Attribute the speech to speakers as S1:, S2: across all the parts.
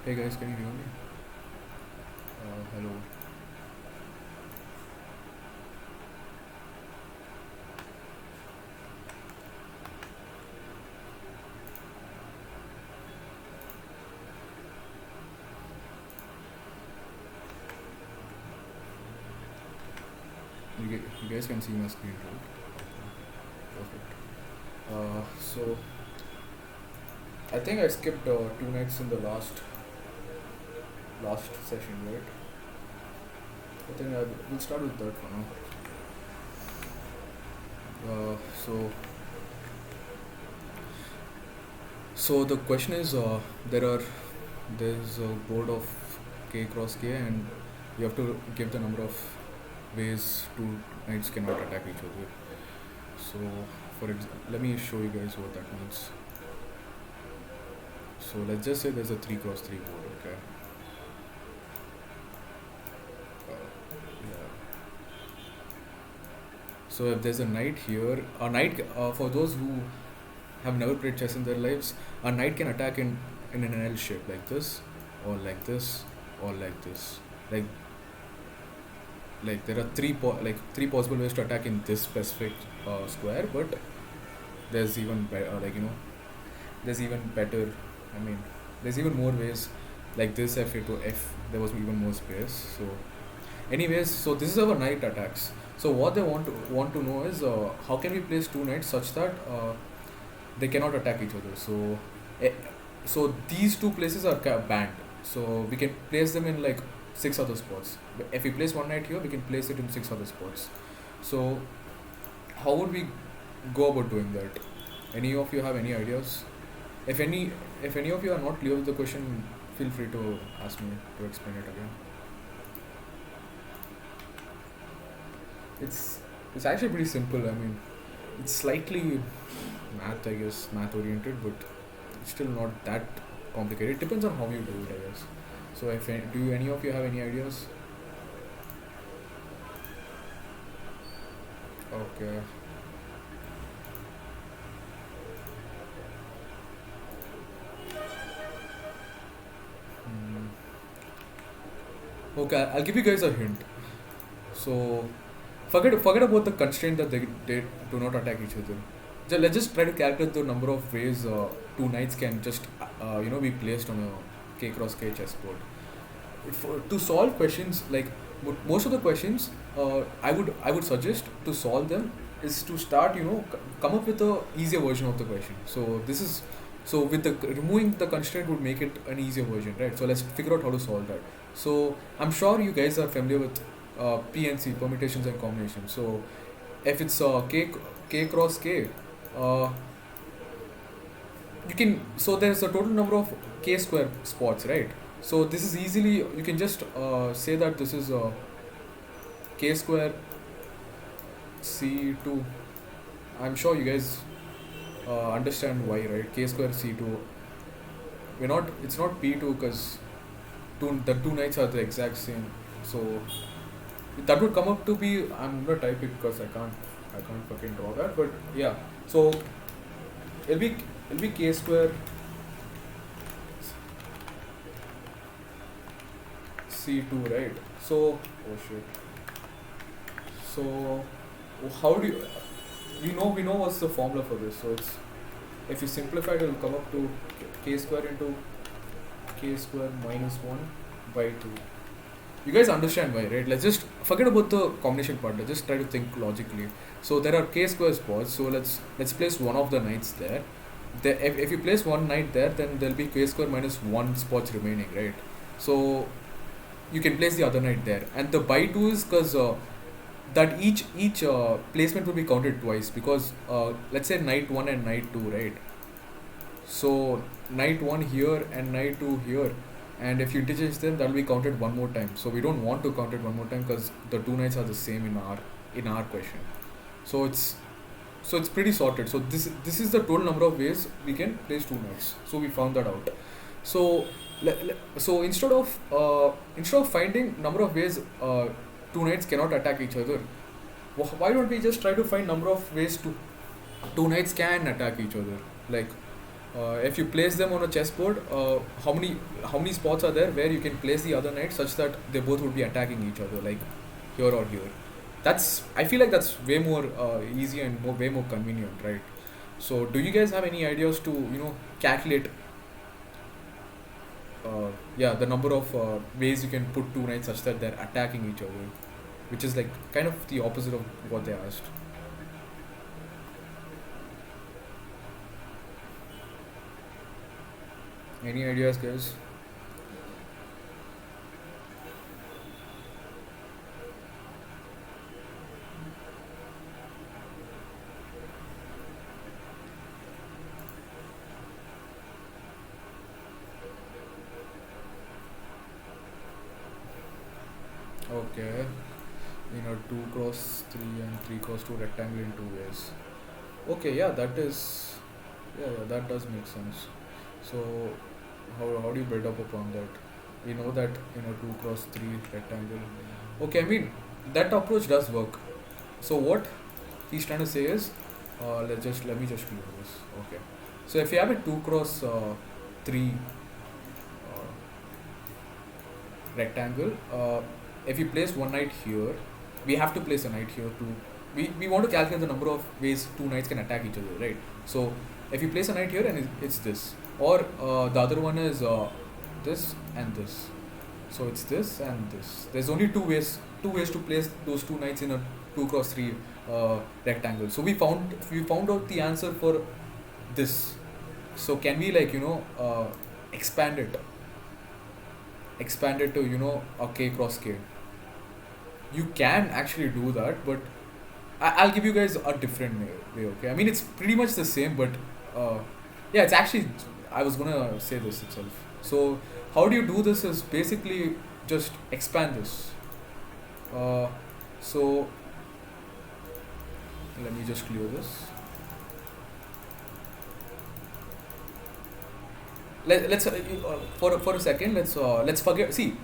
S1: Hey guys, can you hear me? Hello. You guys can see my screen, right? Perfect. So I think I skipped 2 nights in the last session, right? I think we'll start with that for now. Uh, so so the question is, there's a board of k cross k, and you have to give the number of ways two knights cannot attack each other. So let me show you guys what that means. So let's just say there's a 3 cross 3 board, okay? Yeah. So if there's a knight here, for those who have never played chess in their lives, a knight can attack in an L shape like this, or like this, or like this. Like there are three possible ways to attack in this specific square, but there's even there's even better. I mean, there's even more ways like this if there was even more space. So, anyways, so this is how a knight attacks. So what they want to know is how can we place two knights such that they cannot attack each other. So, eh, so these two places are banned. So we can place them in like 6 other spots. If we place one knight here, we can place it in 6 other spots. So how would we go about doing that? Any of you have any ideas? If any of you are not clear with the question, feel free to ask me to explain it again. It's actually pretty simple. I mean, it's slightly math oriented, but it's still not that complicated. It depends on how you do it, I guess. So do any of you have any ideas? Okay. Hmm. Okay, I'll give you guys a hint. So forget about the constraint that they do not attack each other. Let's just try to calculate the number of ways two knights can just be placed on a k cross k chessboard. To solve questions like most of the questions, I would suggest to solve them is to start come up with a easier version of the question. So with the removing the constraint would make it an easier version, right? So let's figure out how to solve that. So I'm sure you guys are familiar with PNC, permutations and combinations. So if it's k cross k, uh, you can so there's a total number of k square spots, right? So this is easily you can just say that this is k square c2. I'm sure you guys understand why, right? K square c2. It's not p2 because the two knights are the exact same. So that would come up to be, I'm gonna type it because I can't fucking draw that, but yeah. So it'll be k square c2, right? So oh shit. So how do you we know what's the formula for this? So it's, if you simplify it, it'll come up to k square into k square minus 1 by 2. You guys understand why, right? Let's just forget about the combination part. Let's just try to think logically. So there are k square spots. So let's place one of the knights there. If you place one knight there, then there'll be k square minus 1 spots remaining, right? So you can place the other knight there, and the by 2 is because that each placement will be counted twice, because let's say knight 1 and knight 2, right? So knight 1 here and knight 2 here, and if you interchange them, that will be counted one more time. So we don't want to count it one more time because the two knights are the same in our question. So it's pretty sorted. So this is the total number of ways we can place two knights. So we found that out. So so instead of finding number of ways two knights cannot attack each other, why don't we just try to find number of ways two knights can attack each other? Like If you place them on a chessboard, how many spots are there where you can place the other knight such that they both would be attacking each other, like here or here? That's, I feel like that's way more easy and way more convenient, right? So, do you guys have any ideas to calculate yeah, the number of ways you can put two knights such that they're attacking each other, which is like kind of the opposite of what they asked. Any ideas, guys? Okay, 2 cross 3 and 3 cross 2 rectangle in two ways. Okay, yeah, yeah, that does make sense. So, how do you build up upon that? We know that 2 cross 3 rectangle. Okay, I mean that approach does work. So what he's trying to say is, let me just clear this. Okay, so if you have a 2 cross 3 uh, rectangle, if you place one knight here, we have to place a knight here too. We want to calculate the number of ways two knights can attack each other, right? So if you place a knight here and it's this, or the other one is this and this, so it's this and this. There's only two ways to place those two knights in a 2 cross 3 rectangle. So we found out the answer for this. So can we like expand it to a k cross k? You can actually do that, but I'll give you guys a different way. Okay, I mean it's pretty much the same, but yeah, it's actually, I was gonna say this itself. So how do you do this is basically just expand this. So let me just clear this. Let's for a second, let's forget. See,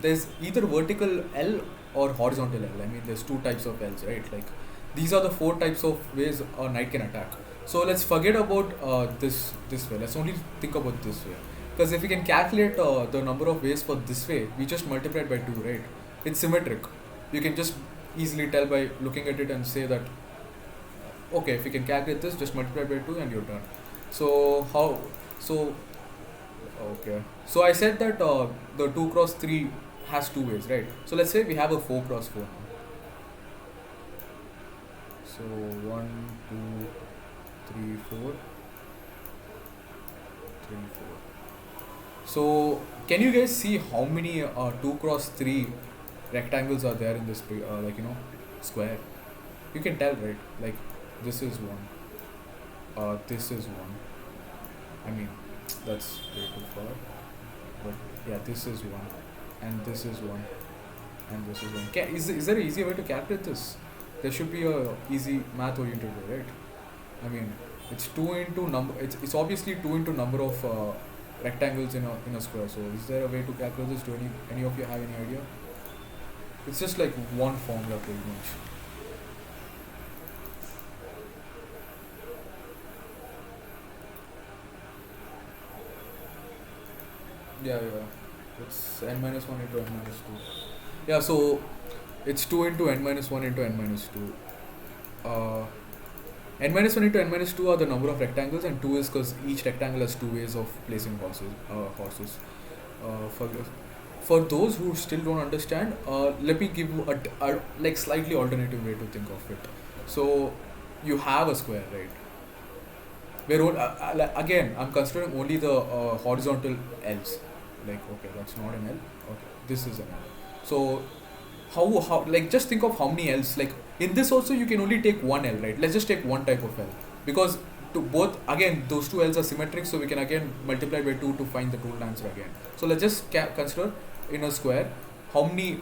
S1: there's either vertical L or horizontal L. I mean, there's two types of L's, right? Like these are the four types of ways a knight can attack. So let's forget about this way. Let's only think about this way. Because if we can calculate the number of ways for this way, we just multiply it by 2, right? It's symmetric. You can just easily tell by looking at it and say that, okay, if you can calculate this, just multiply by 2 and you're done. So how? So okay. So I said that the 2 cross 3 has two ways, right? So let's say we have a 4 cross 4 now. So 1, 2, 3, 4, 3, 4. So can you guys see how many 2 cross 3 rectangles are there in this square? You can tell, right? Like this is one. This is one. I mean, that's way too far. But yeah, this is one, and this is one, and this is one. Is there an easier way to calculate this? There should be a easy math oriented way, right? I mean, it's two into number. It's obviously two into number of rectangles in a square. So is there a way to calculate this? Do any of you have any idea? It's just like one formula pretty much. Yeah. It's n minus 1 into n minus 2. Yeah, so it's 2 into n minus 1 into n minus 2. N minus 1 into n minus 2 are the number of rectangles, and 2 is because each rectangle has two ways of placing horses. For those who still don't understand, let me give you a like slightly alternative way to think of it. So you have a square, right? Where again, I'm considering only the horizontal L's. Like, okay, that's not an L. Okay, this is an L. So how like just think of how many L's. Like in this also you can only take one L, right? Let's just take one type of L, because to both, again, those two L's are symmetric, so we can again multiply by 2 to find the total answer again. So let's just consider in a square how many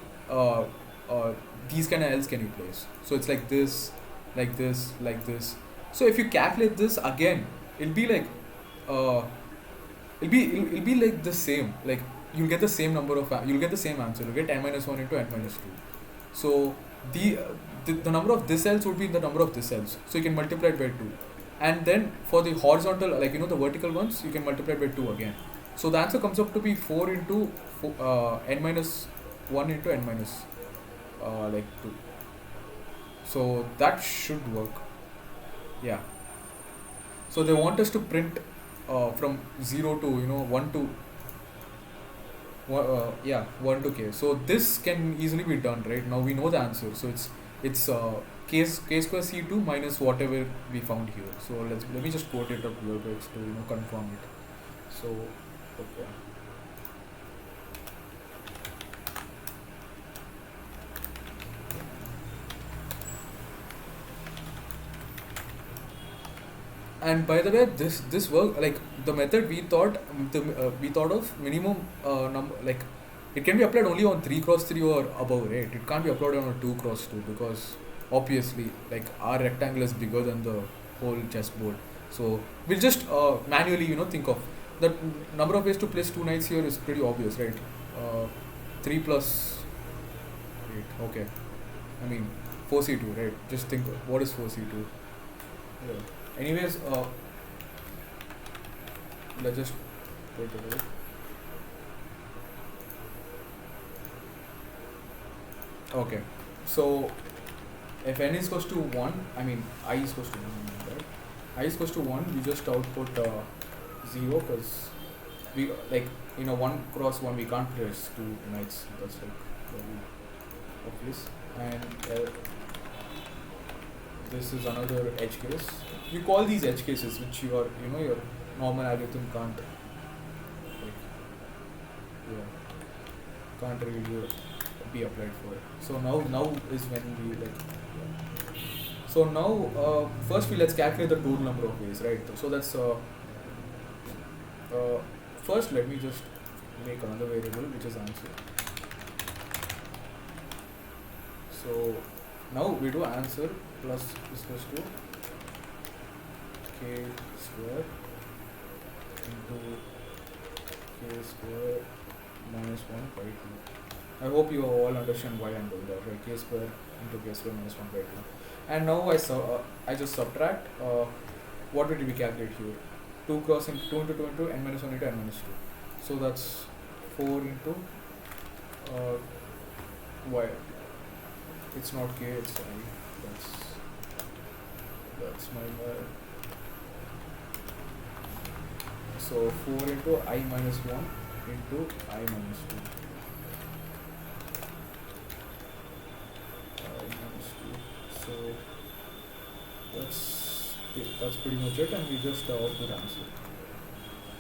S1: these kind of L's can you place. So it's like this, like this, like this. So if you calculate this again, it'll be like it'll be like the same. Like you'll get the same number of you'll get the same answer. You'll get n minus 1 into n minus 2. So the number of this L's would be the number of this L's. So you can multiply it by 2. and then for the horizontal, like the vertical ones, you can multiply by 2 again. So the answer comes up to be 4 into n minus 1 into n minus like 2. So that should work. Yeah. So they want us to print from 0 to 1 to 1 to k. So this can easily be done, right? Now we know the answer. So it's k square c2 minus whatever we found here. So let me just quote it up here to confirm it. So okay. And by the way, this work, like the method we thought of minimum number, like it can be applied only on 3 cross 3 or above, right? It can't be applied on a 2 cross 2 because obviously like our rectangle is bigger than the whole chessboard. So we'll just manually think of the number of ways to place 2 knights here is pretty obvious, right? 3 plus 8. Okay, I mean 4c2, right? Just think what is 4c2. Yeah. Anyways, let's just wait a minute. Okay, so if n is equals to 1, I mean I is equals to 1, right? I is equals to 1, we just output 0 because we like 1 cross 1 we can't place 2 knights. That's like very obvious. And this is another edge case. You call these edge cases which your normal algorithm can't can't really be applied for. So now is when we so now first let's calculate the total number of ways, right? So that's first let me just make another variable which is answer. So now we do answer plus is equals to k square into k square minus 1 by 2. I hope you all understand why I'm doing that, right? K square into k square minus 1 by 2. And now I just subtract what did we calculate here? 2 cross into 2 into 2 into n minus 1 into n minus 2. So that's 4 into y. It's not k, it's I. That's my so 4 into I minus 1 into I minus 2. I minus 2. So that's pretty much it, and we just output answer.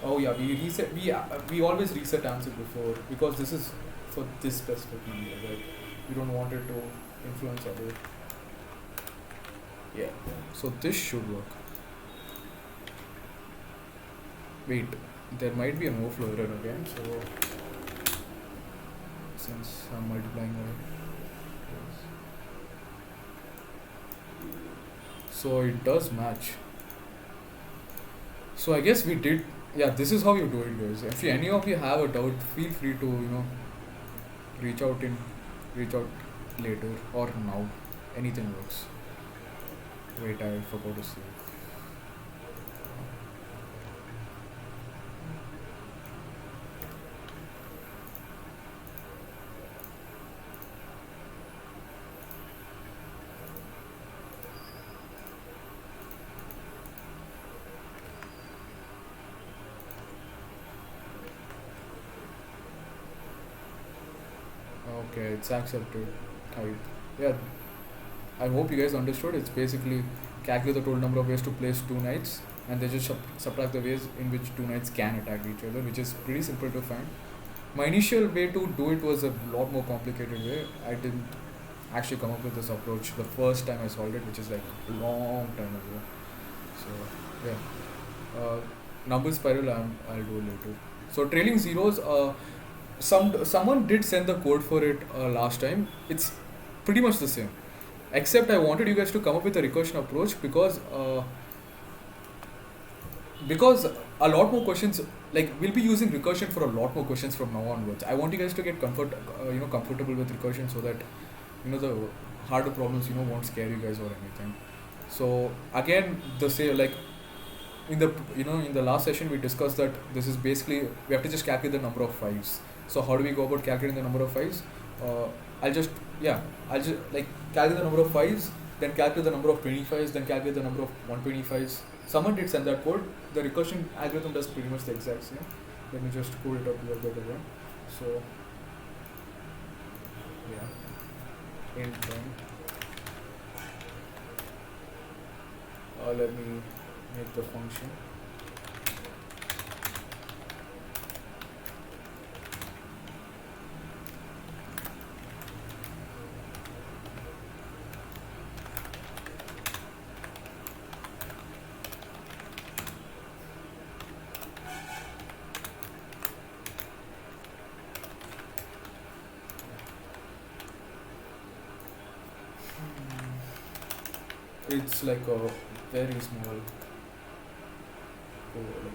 S1: Oh yeah, we always reset answer before because this is for this specific number, right? We don't want it to influence other. Yeah. So this should work. Wait, there might be an overflow error again. So since I'm multiplying so it does match. So I guess we did. Yeah, this is how you do it, guys. If any of you have a doubt, feel free to reach out later or now. Anything works. Wait, I forgot to say. Okay, it's accepted. Yeah, I hope you guys understood. It's basically calculate the total number of ways to place 2 knights, and they just subtract the ways in which 2 knights can attack each other, which is pretty simple to find. My initial way to do it was a lot more complicated way. I didn't actually come up with this approach the first time I solved it, which is like a long time ago. So yeah, number spiral I'll do later. So trailing zeros. Someone did send the code for it last time. It's pretty much the same, except I wanted you guys to come up with a recursion approach because a lot more questions, like we'll be using recursion for a lot more questions from now onwards. I want you guys to get comfortable with recursion so that the harder problems won't scare you guys or anything. So again, the say like in the in the last session we discussed that this is basically we have to just calculate the number of fives. So how do we go about calculating the number of fives? Uh, I'll just yeah I'll just like calculate the number of fives, then calculate the number of 25s, then calculate the number of 125s. Someone did send that code. The recursion algorithm does pretty much the exact same. Let me just code it up a little bit again. So yeah, int then. Let me make the function. It's like a very small code. Like,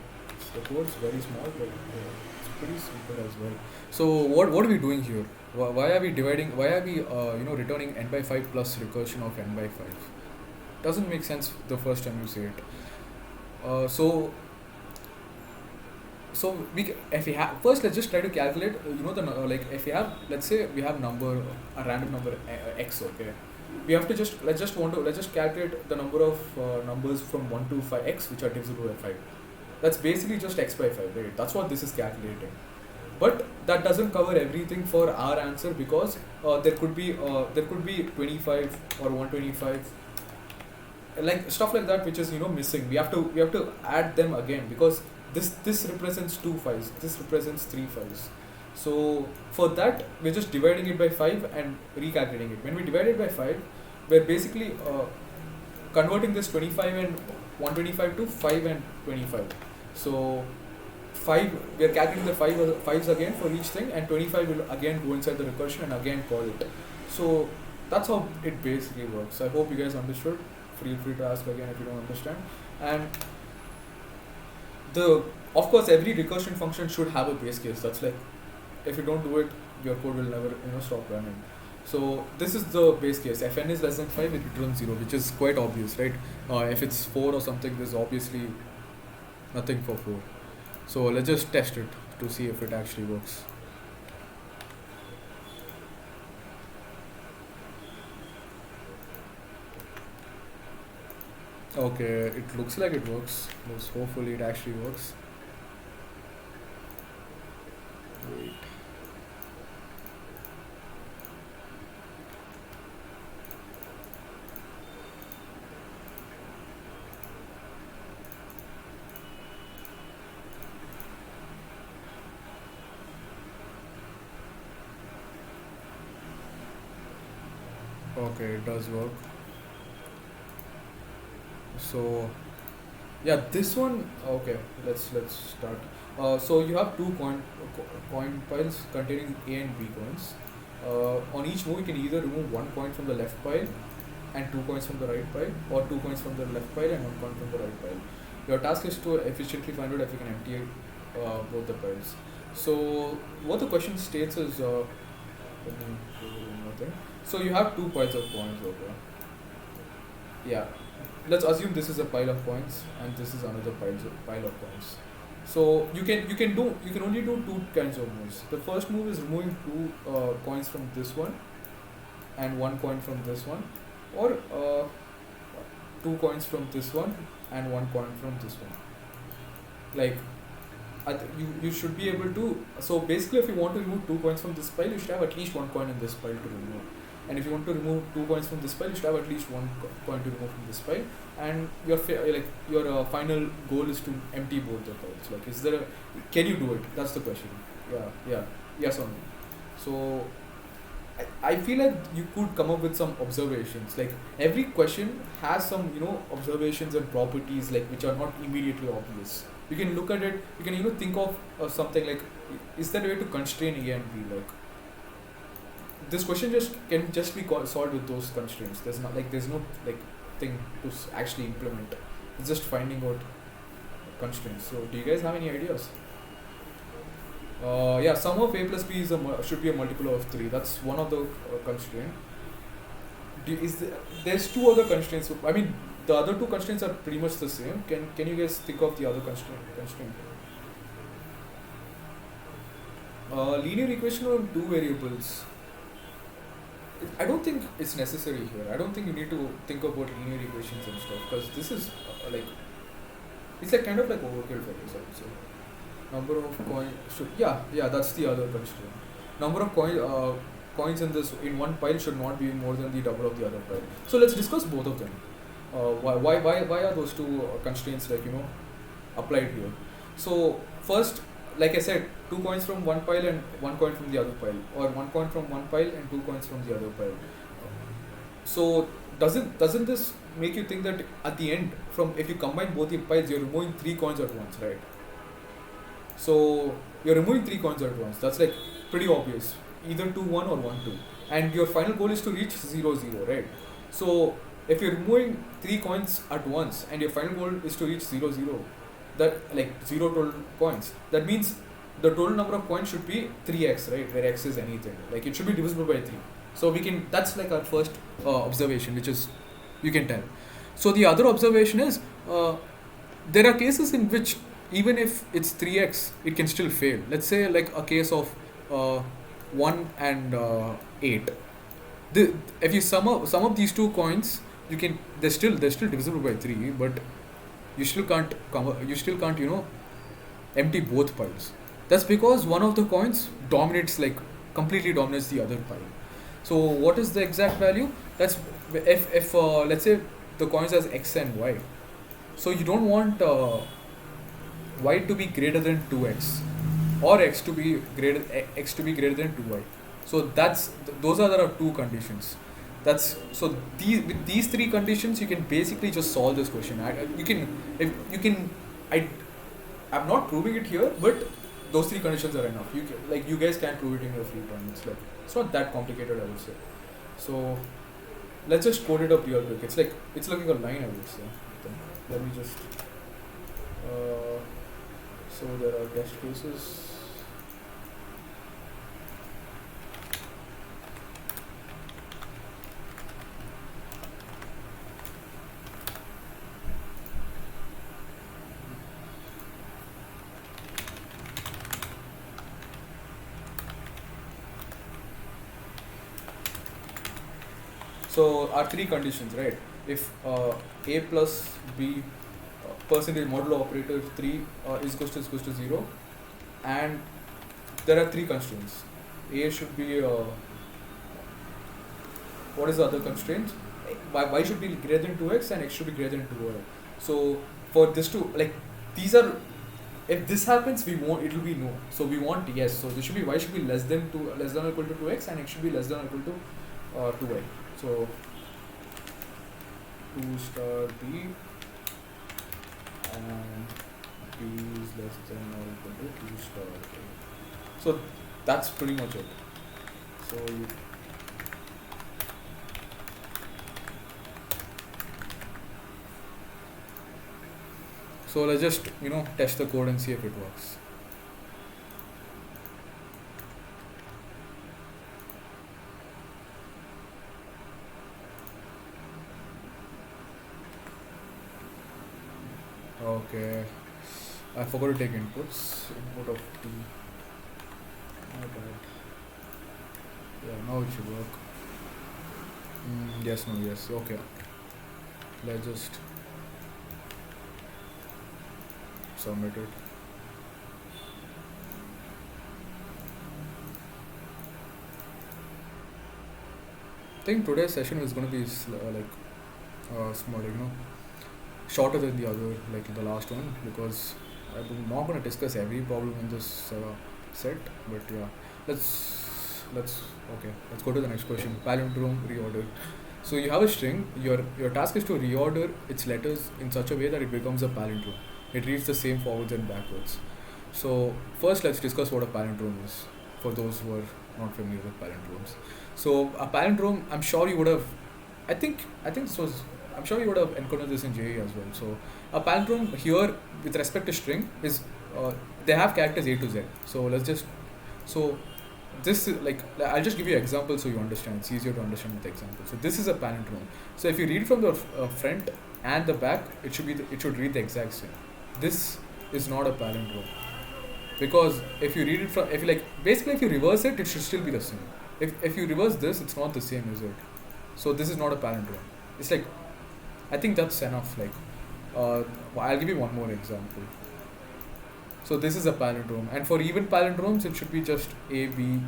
S1: the code's very small, but it's pretty simple as well. So what are we doing here? Why are we dividing? Why are we returning n by 5 plus recursion of n by 5? Doesn't make sense the first time you say it. So if we have first, let's just try to calculate. Like if we have, let's say we have a random number x. Okay, we have to let's just calculate the number of numbers from 1 to 5x which are divisible by 5. That's basically just x by 5, right? That's what this is calculating. But that doesn't cover everything for our answer, because there could be 25 or 125, like stuff like that, which is missing. We have to add them again, because this represents 2 files, this represents 3 files. So for that, we're just dividing it by 5 and recalculating it. When we divide it by 5, we're basically converting this 25 and 125 to 5 and 25. So 5, we are calculating the fives again for each thing, and 25 will again go inside the recursion and again call it. So that's how it basically works. I hope you guys understood. Feel free to ask again if you don't understand. And of course, every recursion function should have a base case. That's like, if you don't do it, your code will never stop running. So this is the base case. If n is less than 5, it returns 0, which is quite obvious, right? If it's 4 or something, there's obviously nothing for 4. So let's just test it to see if it actually works. Okay, it looks like it works. Hopefully it actually works. Wait. Okay, it does work. So yeah, this one. Okay, let's start. So you have two coin piles containing A and B coins. On each move, you can either remove one coin from the left pile and 2 coins from the right pile, or 2 coins from the left pile and 1 coin from the right pile. Your task is to efficiently find out if you can empty both the piles. So what the question states is, let me do one thing. So you have 2 piles of coins. Okay. Yeah. Let's assume this is a pile of coins and this is another pile of coins. So you can only do 2 kinds of moves. The first move is removing 2 coins from this one and 1 coin from this one, or 2 coins from this one and 1 coin from this one. Like you should be able to. So basically, if you want to remove 2 coins from this pile, you should have at least 1 coin in this pile to remove. And if you want to remove 2 coins from this pile, you should have at least 1 coin to remove from this pile. And your final goal is to empty both the piles. Like, can you do it? That's the question. Yeah, yes or no. So I feel like you could come up with some observations. Like, every question has some observations and properties, like, which are not immediately obvious. You can look at it. You can think of something like, is there a way to constrain A and B? Like, this question can just be solved with those constraints. There's no thing to actually implement. It's just finding out constraints. So do you guys have any ideas? Yeah, sum of A plus B should be a multiple of 3. That's one of the constraint. There's 2 other constraints. I mean, the other two constraints are pretty much the same. Can you guys think of the other constraint? Linear equation on two variables. I don't think it's necessary here. I don't think you need to think about linear equations and stuff, because this is like, it's like kind of like overkill for this, I would say. Number of coins should, yeah, that's the other constraint. Number of coins in one pile should not be more than the double of the other pile. So let's discuss both of them. Why are those two constraints, like, applied here? So first, like I said, 2 coins from one pile and 1 coin from the other pile, or 1 coin from one pile and 2 coins from the other pile. So doesn't this make you think that at the end, from if you combine both the piles, you're removing 3 coins at once, right? So you're removing 3 coins at once. That's like pretty obvious. Either 2-1 or 1-2, and your final goal is to reach 0-0, right? So if you're removing 3 coins at once and your final goal is to reach 0-0, that like 0 total coins, that means the total number of coins should be 3x, right? Where x is anything. Like it should be divisible by 3. So we can, that's like our first observation, which is you can tell. So the other observation is there are cases in which even if it's 3x, it can still fail. Let's say like a case of 1 and 8. If you sum up these 2 coins, you can they're still divisible by 3, but you still can't empty both piles. That's because one of the coins completely dominates the other pile. So what is the exact value? That's if let's say the coins has x and y. So you don't want y to be greater than 2x, or x to be greater than 2y. So those are the two conditions. With these three conditions, you can basically just solve this question. I'm not proving it here, but those three conditions are enough. You guys can prove it in your free time. It's not that complicated, I would say. So let's just code it up real quick. It's looking a line, I would say. Let me just so there are test cases. So our three conditions, right? If a plus b percentage modulo operator 3 is equals to 0, and there are three constraints. A should be what is the other constraint? Y should be greater than 2x and x should be greater than 2y. So for this to, like, these are, if this happens, it will be no. So we want yes. So this should be y should be less than or equal to 2x, and x should be less than or equal to 2y. So 2 star b and b is less than or equal to 2 star a. So that's pretty much it. So let's just test the code and see if it works. Okay, I forgot to take inputs. Input of t. My bad. Yeah, now it should work. Yes, no, yes. Okay. Let's just submit it. I think today's session is going to be small, shorter than the other, like the last one, because I'm not going to discuss every problem in this set. But yeah, let's go to the next question. Palindrome reorder. So you have a string. Your task is to reorder its letters in such a way that it becomes a palindrome. It reads the same forwards and backwards. So first, let's discuss what a palindrome is, for those who are not familiar with palindromes. So a palindrome, I'm sure you would have. I'm sure you would have encountered this in JEE as well. So a palindrome here, with respect to string, is they have characters A to Z. So this is like, I'll just give you an example so you understand. It's easier to understand with examples. So this is a palindrome. So if you read from the front, and the back, it should be it should read the exact same. This is not a palindrome, because if you read it from, if you like, basically if you reverse it, it should still be the same. If you reverse this, it's not the same, is it? So this is not a palindrome. It's like, I think that's enough. Like, I'll give you one more example. So this is a palindrome, and for even palindromes, it should be just A B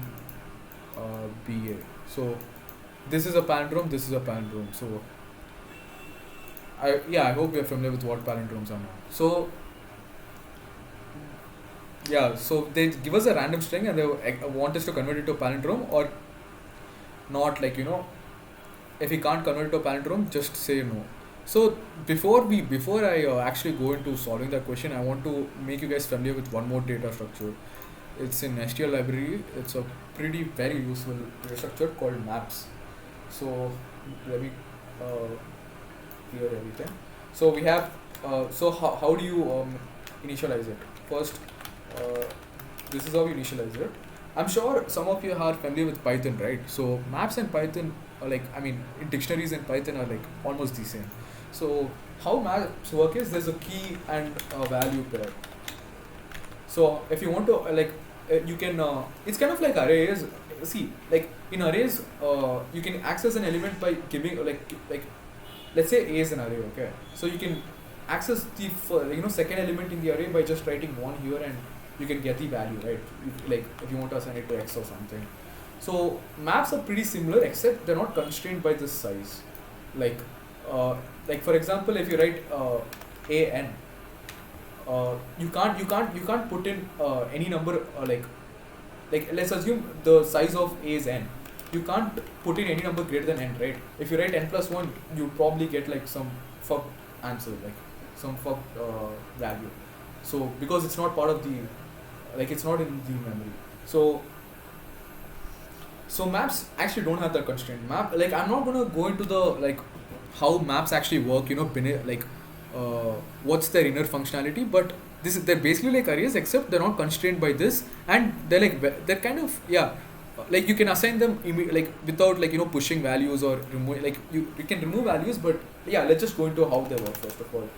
S1: B A. So this is a palindrome. This is a palindrome. So I hope you're familiar with what palindromes are now. So yeah, so they give us a random string and they want us to convert it to a palindrome or not. Like, if we can't convert it to a palindrome, just say no. So before I actually go into solving that question, I want to make you guys familiar with one more data structure. It's in STL library. It's a very useful data structure called maps. So let me clear everything. So we have so how do you initialize it? First, this is how you initialize it. I'm sure some of you are familiar with Python, right? So maps and Python are like, I mean, in dictionaries in Python are like almost the same. So how maps work is there's a key and a value pair. So if you want to you can it's kind of like arrays. See, like in arrays, you can access an element by giving like let's say A is an array, okay? So you can access the second element in the array by just writing 1 here, and you can get the value, right? Like if you want to assign it to X or something. So maps are pretty similar, except they're not constrained by this size. Like for example, if you write AN, you can't put in any number like let's assume the size of A is n. You can't put in any number greater than n, right? If you write n plus 1, you probably get like some fuck answer, like some fuck value. So because it's not part of the, like it's not in the memory. So maps actually don't have that constraint. I'm not gonna go into the like how maps actually work, what's their inner functionality, but they're basically like arrays, except they're not constrained by this, and they're kind of like you can assign them without pushing values or remove, like you can remove values, but let's just go into how they work first of all.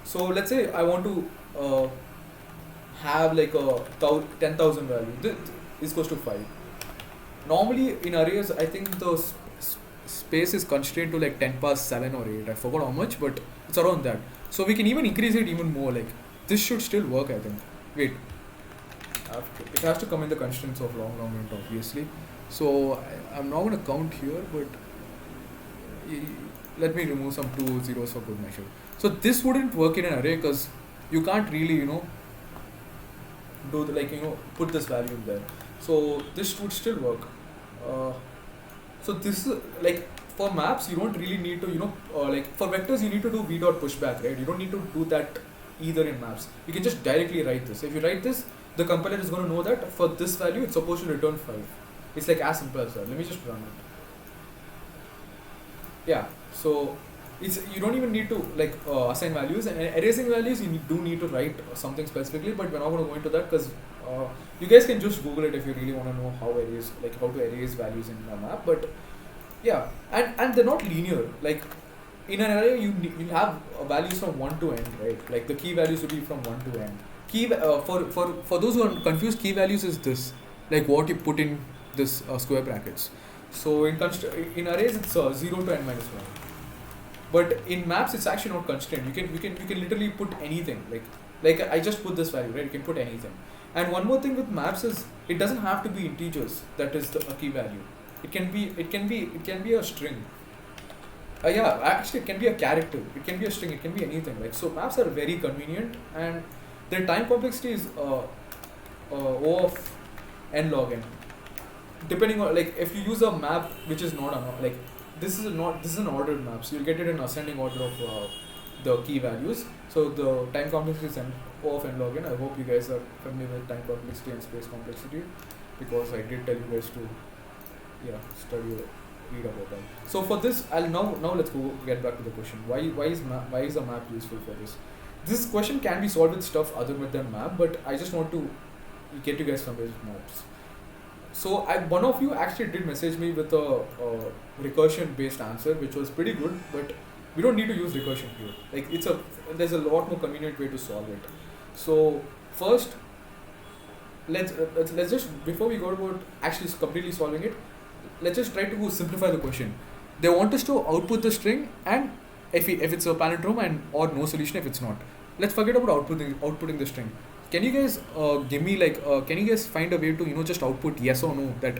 S1: So let's say I want to have like a 10,000 value. This is equals to 5. Normally in arrays, I think the space is constrained to like 10 past 7 or 8. I forgot how much, but it's around that. So we can even increase it even more. Like this should still work, I think. Wait, it has to come in the constraints of long int, obviously. So I'm not going to count here, but let me remove some 2 zeros for good measure. So this wouldn't work in an array because you can't really do put this value in there. So this would still work. So this is like for maps, you don't really need to for vectors you need to do v dot pushback, right? You don't need to do that either in maps. You can just directly write this. If you write this, the compiler is going to know that for this value it's supposed to return 5. It's like as simple as that. Let me just run it. Yeah, so you don't even need to assign values, and erasing values you do need to write something specifically, but we're not going to go into that because you guys can just Google it if you really want to know how to erase values in a map. But yeah, and they're not linear. Like in an array, you have values from 1 to n, right? Like the key values will be from 1 to n. Key for those who are confused, key values is this, like what you put in this square brackets. So in arrays it's 0 to n minus 1. But in maps it's actually not constrained. You can literally put anything. Like I just put this value, right? You can put anything. And one more thing with maps is it doesn't have to be integers. That is a key value. It can be a string. Actually it can be a character. It can be a string. It can be anything. So maps are very convenient, and their time complexity is O of n log n. Depending on if you use a map which is not this is an ordered map, so you'll get it in ascending order of the key values. So the time complexity is O of n log n. I hope you guys are familiar with time complexity and space complexity, because I did tell you guys to read about that. So for this, I'll now let's get back to the question. Why is a map useful for this? This question can be solved with stuff other than map, but I just want to get you guys familiar with maps. So one of you actually did message me with a recursion based answer, which was pretty good, but we don't need to use recursion here. Like there's a lot more convenient way to solve it. So first, let's just, before we go about actually completely solving it, let's just try to simplify the question. They want us to output the string, and if it's a palindrome, and or no solution if it's not. Let's forget about outputting the string. Can you guys give me can you guys find a way to just output yes or no, that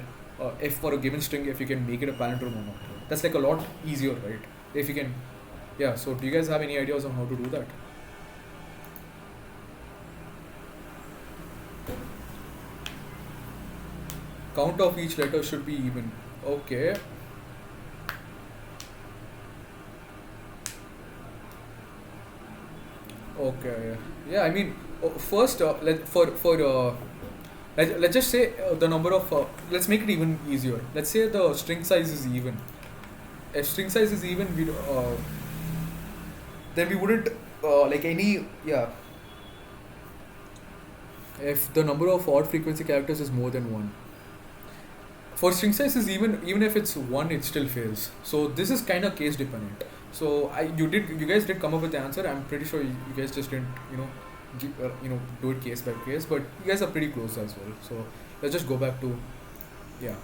S1: if for a given string, if you can make it a palindrome or not? That's like a lot easier, right? If you can, yeah. So do you guys have any ideas on how to do that? Count of each letter should be even. Okay. Okay. Yeah. I mean, first, let's just say the number of. Let's make it even easier. Let's say the string size is even. If string size is even, then we wouldn't like any, yeah. If the number of odd frequency characters is more than one. For string size is even if it's one, it still fails. So this is kind of case dependent. So you guys did come up with the answer. I'm pretty sure you guys just didn't do it case by case, but you guys are pretty close as well. So let's just go back to, yeah.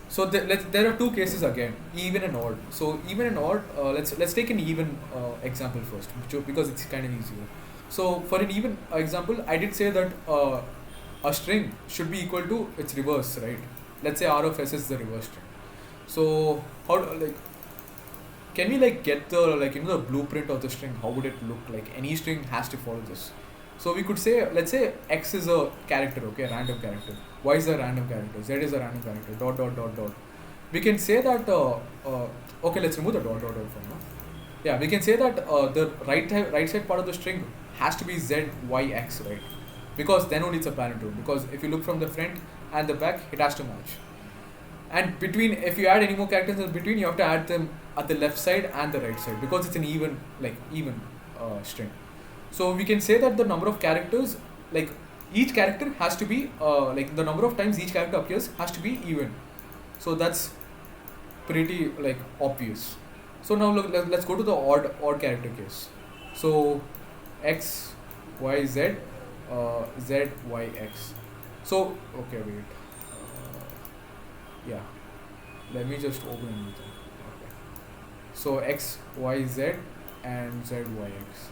S1: So there are two cases again, even and odd. So even and odd, let's take an even example first, because it's kind of easier. So for an even example, I did say that a string should be equal to its reverse, right? Let's say R of S is the reverse string. So can we get the the blueprint of the string? How would it look like? Any string has to follow this. So we could say, let's say X is a character, okay, a random character. Y is a random character. Z is a random character. Dot dot dot dot. We can say that okay, let's remove the dot dot dot from now. Yeah, we can say that the right side part of the string has to be Z Y X, right? Because then only it's a palindrome. Because if you look from the front and the back, it has to match. And between, if you add any more characters in between, you have to add them at the left side and the right side, because it's an even string. So we can say that the number of characters, each character has to be the number of times each character appears has to be even. So that's pretty obvious. So now look, let's go to the odd character case. So X, Y, Z, Z, Y, X. So okay, wait. Yeah, let me just open anything. Okay. So X, Y, Z, and Z, Y, X.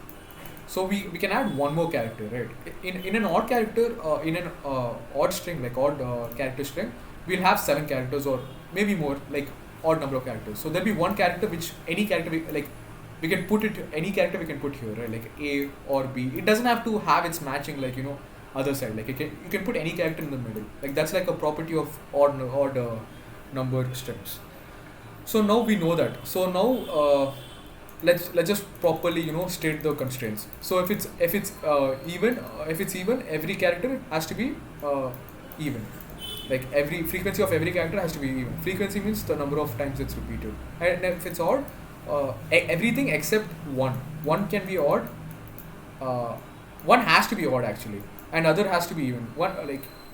S1: So we can add one more character, right? In an odd character, in an odd string, odd character string, we'll have 7 characters or maybe more, odd number of characters. So there'll be one character which any character we can put it, any character we can put here, right? Like A or B. It doesn't have to have its matching other side. You can put any character in the middle. That's like a property of odd numbered strings. So now we know that. So now let's just properly state the constraints. So if it's even, every character has to be even. Every frequency of every character has to be even. Frequency means the number of times it's repeated. And if it's odd, everything except one can be odd. One has to be odd actually, and other has to be even.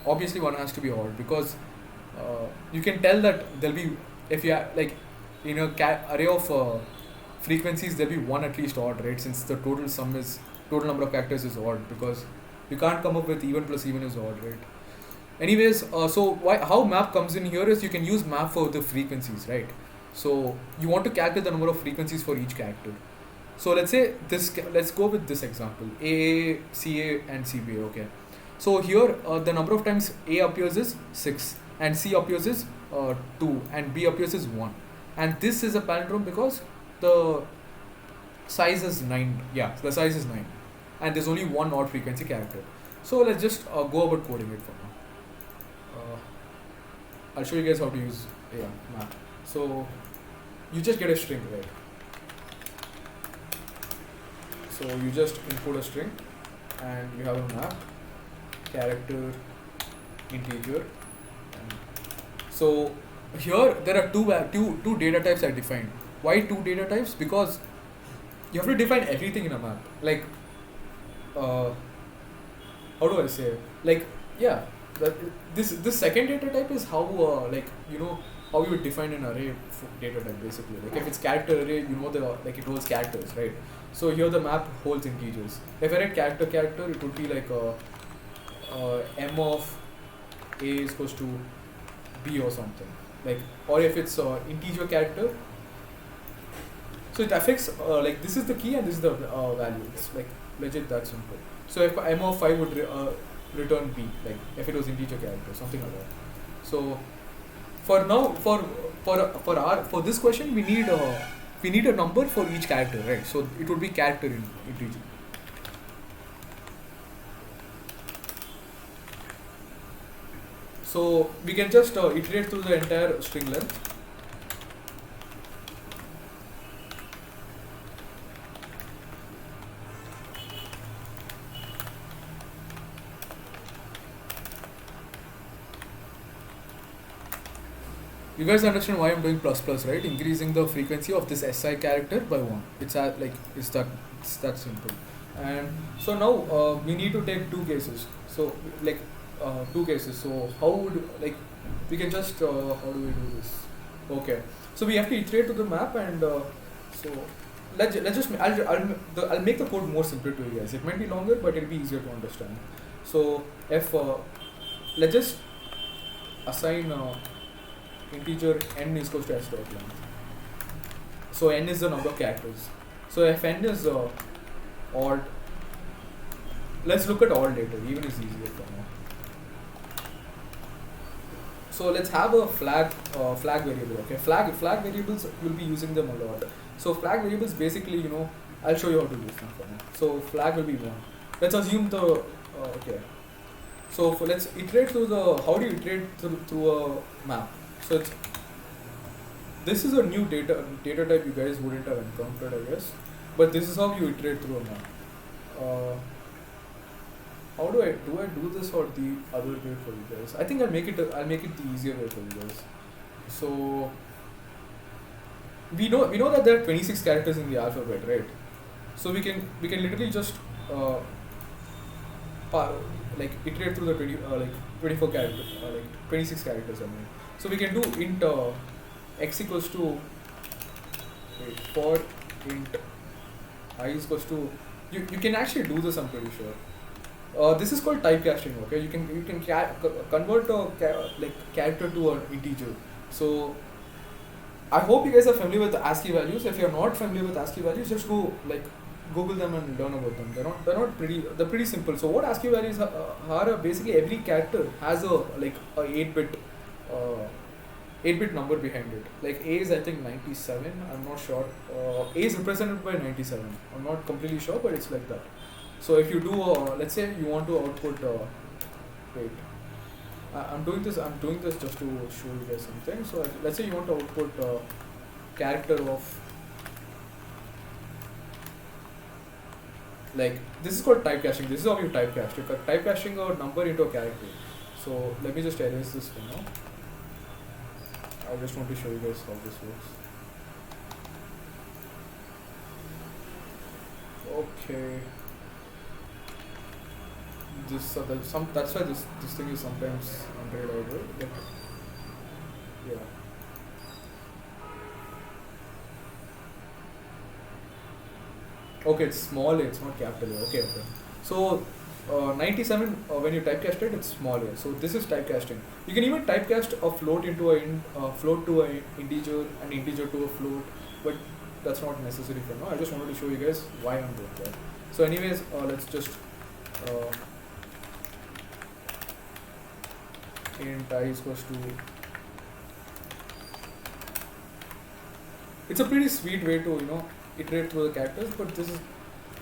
S1: Obviously one has to be odd, because you can tell that there'll be, if you have in a array of frequencies, there'll be one at least odd, right? Since the total number of characters is odd, because you can't come up with even plus even is odd, right? Anyways, so how map comes in here is you can use map for the frequencies, right? So you want to calculate the number of frequencies for each character. So let's say let's go with this example, A, CA, and CBA. Okay. So here the number of times A appears is 6, and C appears is 2, and B appears is 1. And this is a palindrome because the size is 9. Yeah, the size is 9, and there's only one odd frequency character. So let's just go about coding it for now. I'll show you guys how to use map. So you just get a string, right? So you just input a string, and you have a map, character, integer. And so here there are two data types I defined. Why 2 data types? Because you have to define everything in a map. How do I say? This second data type is how how you would define an array data type basically. Like if it's character array, you know like it holds characters, right? So here the map holds integers. If I write character, it would be like m of a is equals to b or something. Like, or if it's integer character, so it affects like this is the key and this is the value. It's like legit that simple. So if m of 5 would return b, like if it was integer character, something like that. So for now, for this question, we need a number for each character, right? So it would be character in integer. So we can just iterate through the entire string length. You guys understand why I'm doing plus plus, right? Increasing the frequency of this SI character by 1. It's that simple. And so now we need to take two cases. So like two cases. So how would like we can just how do we do this? Okay. So we have to iterate to the map and so let's just I'll make the code more simpler to you guys. It might be longer, but it'll be easier to understand. So if let's just assign integer n is equals to s dot length. So n is the number of characters. So if n is odd, let's look at odd later. Even is easier for now. So let's have a flag variable. Okay, flag variables we'll be using them a lot. So flag variables basically, you know, I'll show you how to use them for now. So flag will be 1. Let's assume the okay. So let's iterate through the how do you iterate through a map? So this is a new data type you guys wouldn't have encountered, I guess. But this is how you iterate through a map. How do I do this or the other way for you guys? I think I'll make it the easier way for you guys. So we know that there are 26 characters in the alphabet, right? So we can literally just like iterate through the 24 characters, like 26 characters. I mean. So we can do int x equals to for int I is equals to you can actually do this, I'm pretty sure. This is called typecasting. Okay, you can convert like character to an integer. So I hope you guys are familiar with ASCII values. If you're not familiar with ASCII values, just go like Google them and learn about them. They're pretty simple. So what ASCII values are basically every character has a 8-bit number behind it. Like A is I think 97. I'm not sure. A is represented by 97. I'm not completely sure, but it's like that. So if you do, let's say you want to output. Wait, I'm doing this just to show you guys something. So let's say you want to output character of. Like this is called typecasting. This is how you typecast. You're typecasting a number into a character. So let me just erase this for now. I just want to show you guys how this works. Okay. That's why this thing is sometimes unreliable. But yeah. Okay, it's small a, it's not capital A. Okay. So 97 when you typecast it, it's small a. So this is typecasting. You can even typecast a float into a float to an integer, an integer to a float, but that's not necessary for now. I just wanted to show you guys why I'm doing that. So anyways, let's just int I is equals to. It's a pretty sweet way to iterate through the characters, but this is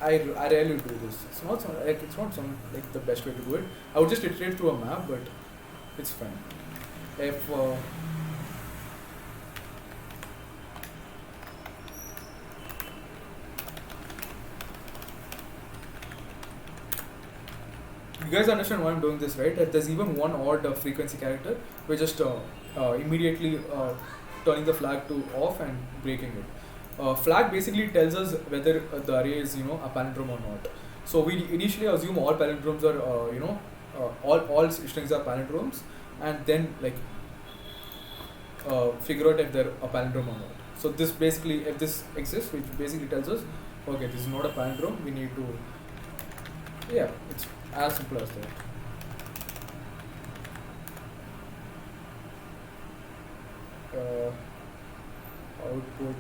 S1: I rarely do this. It's not the best way to do it. I would just iterate through a map, but it's fine. If you guys understand why I'm doing this, right? If there's even one odd frequency character, we're just immediately turning the flag to off and breaking it. Flag basically tells us whether the array is a palindrome or not. So we initially assume all palindromes are all strings are palindromes, and then like figure out if they're a palindrome or not. So this basically, if this exists, which basically tells us, okay, this is not a palindrome. We need to, yeah, it's as simple as that. Output.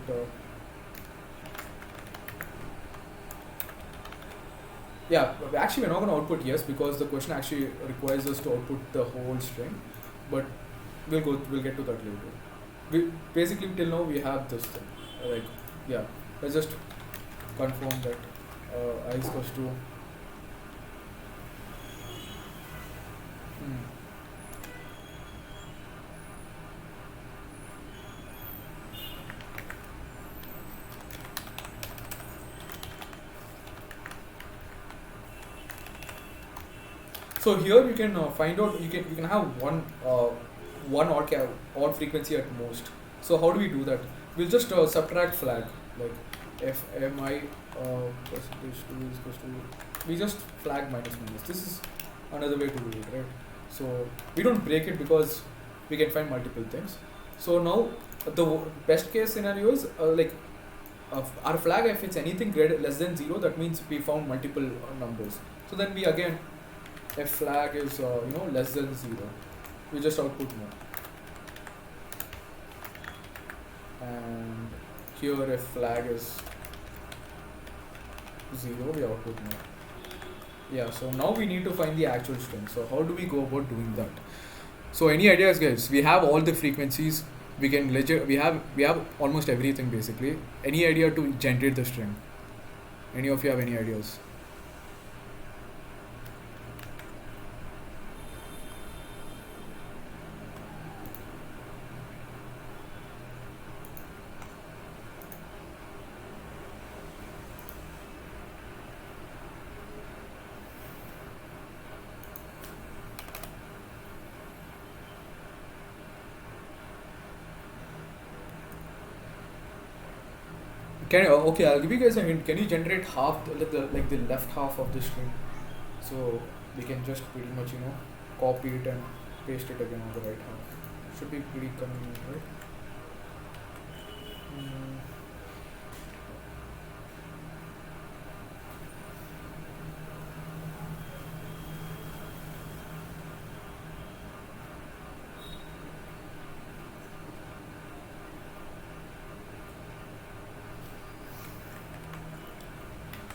S1: Yeah, actually we're not going to output yes because the question actually requires us to output the whole string, but we'll get to that later. We basically till now we have this thing, like yeah. Let's just confirm that I is equals to. So here you can find out, you can have one odd frequency at most. So how do we do that? We'll just subtract flag, like if mi percentage 2 is equals to, we just flag minus minus. This is another way to do it, right? So we don't break it because we can find multiple things. So now the best case scenario is like our flag, if it's anything greater less than 0, that means we found multiple numbers. So then we again, if flag is less than 0, we just output more. And here if flag is 0, we output more. Yeah, so now we need to find the actual string. So how do we go about doing that? So any ideas, guys? We have all the frequencies. We can we have almost everything basically. Any idea to generate the string? Any of you have any ideas? Okay, I'll give you guys a hint. Can you generate half the left half of the string? So we can just pretty much copy it and paste it again on the right half. Should be pretty convenient, right?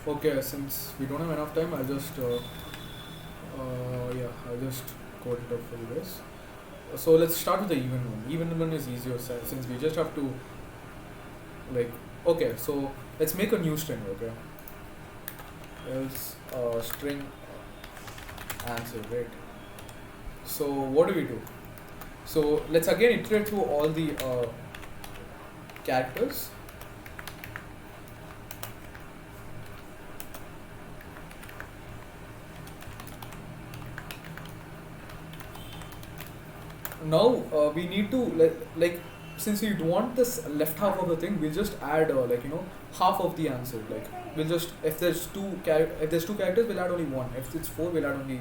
S1: Okay, since we don't have enough time, I'll just I'll just code it up for you guys. So let's start with the even one. Even one is easier since we just have to okay. So let's make a new string. Okay, else string answer, right? So what do? So let's again iterate through all the characters. Now we need to since we want this left half of the thing, we'll just add half of the answer. Like we'll just, if there's two characters, we'll add only one. If it's 4, we'll add only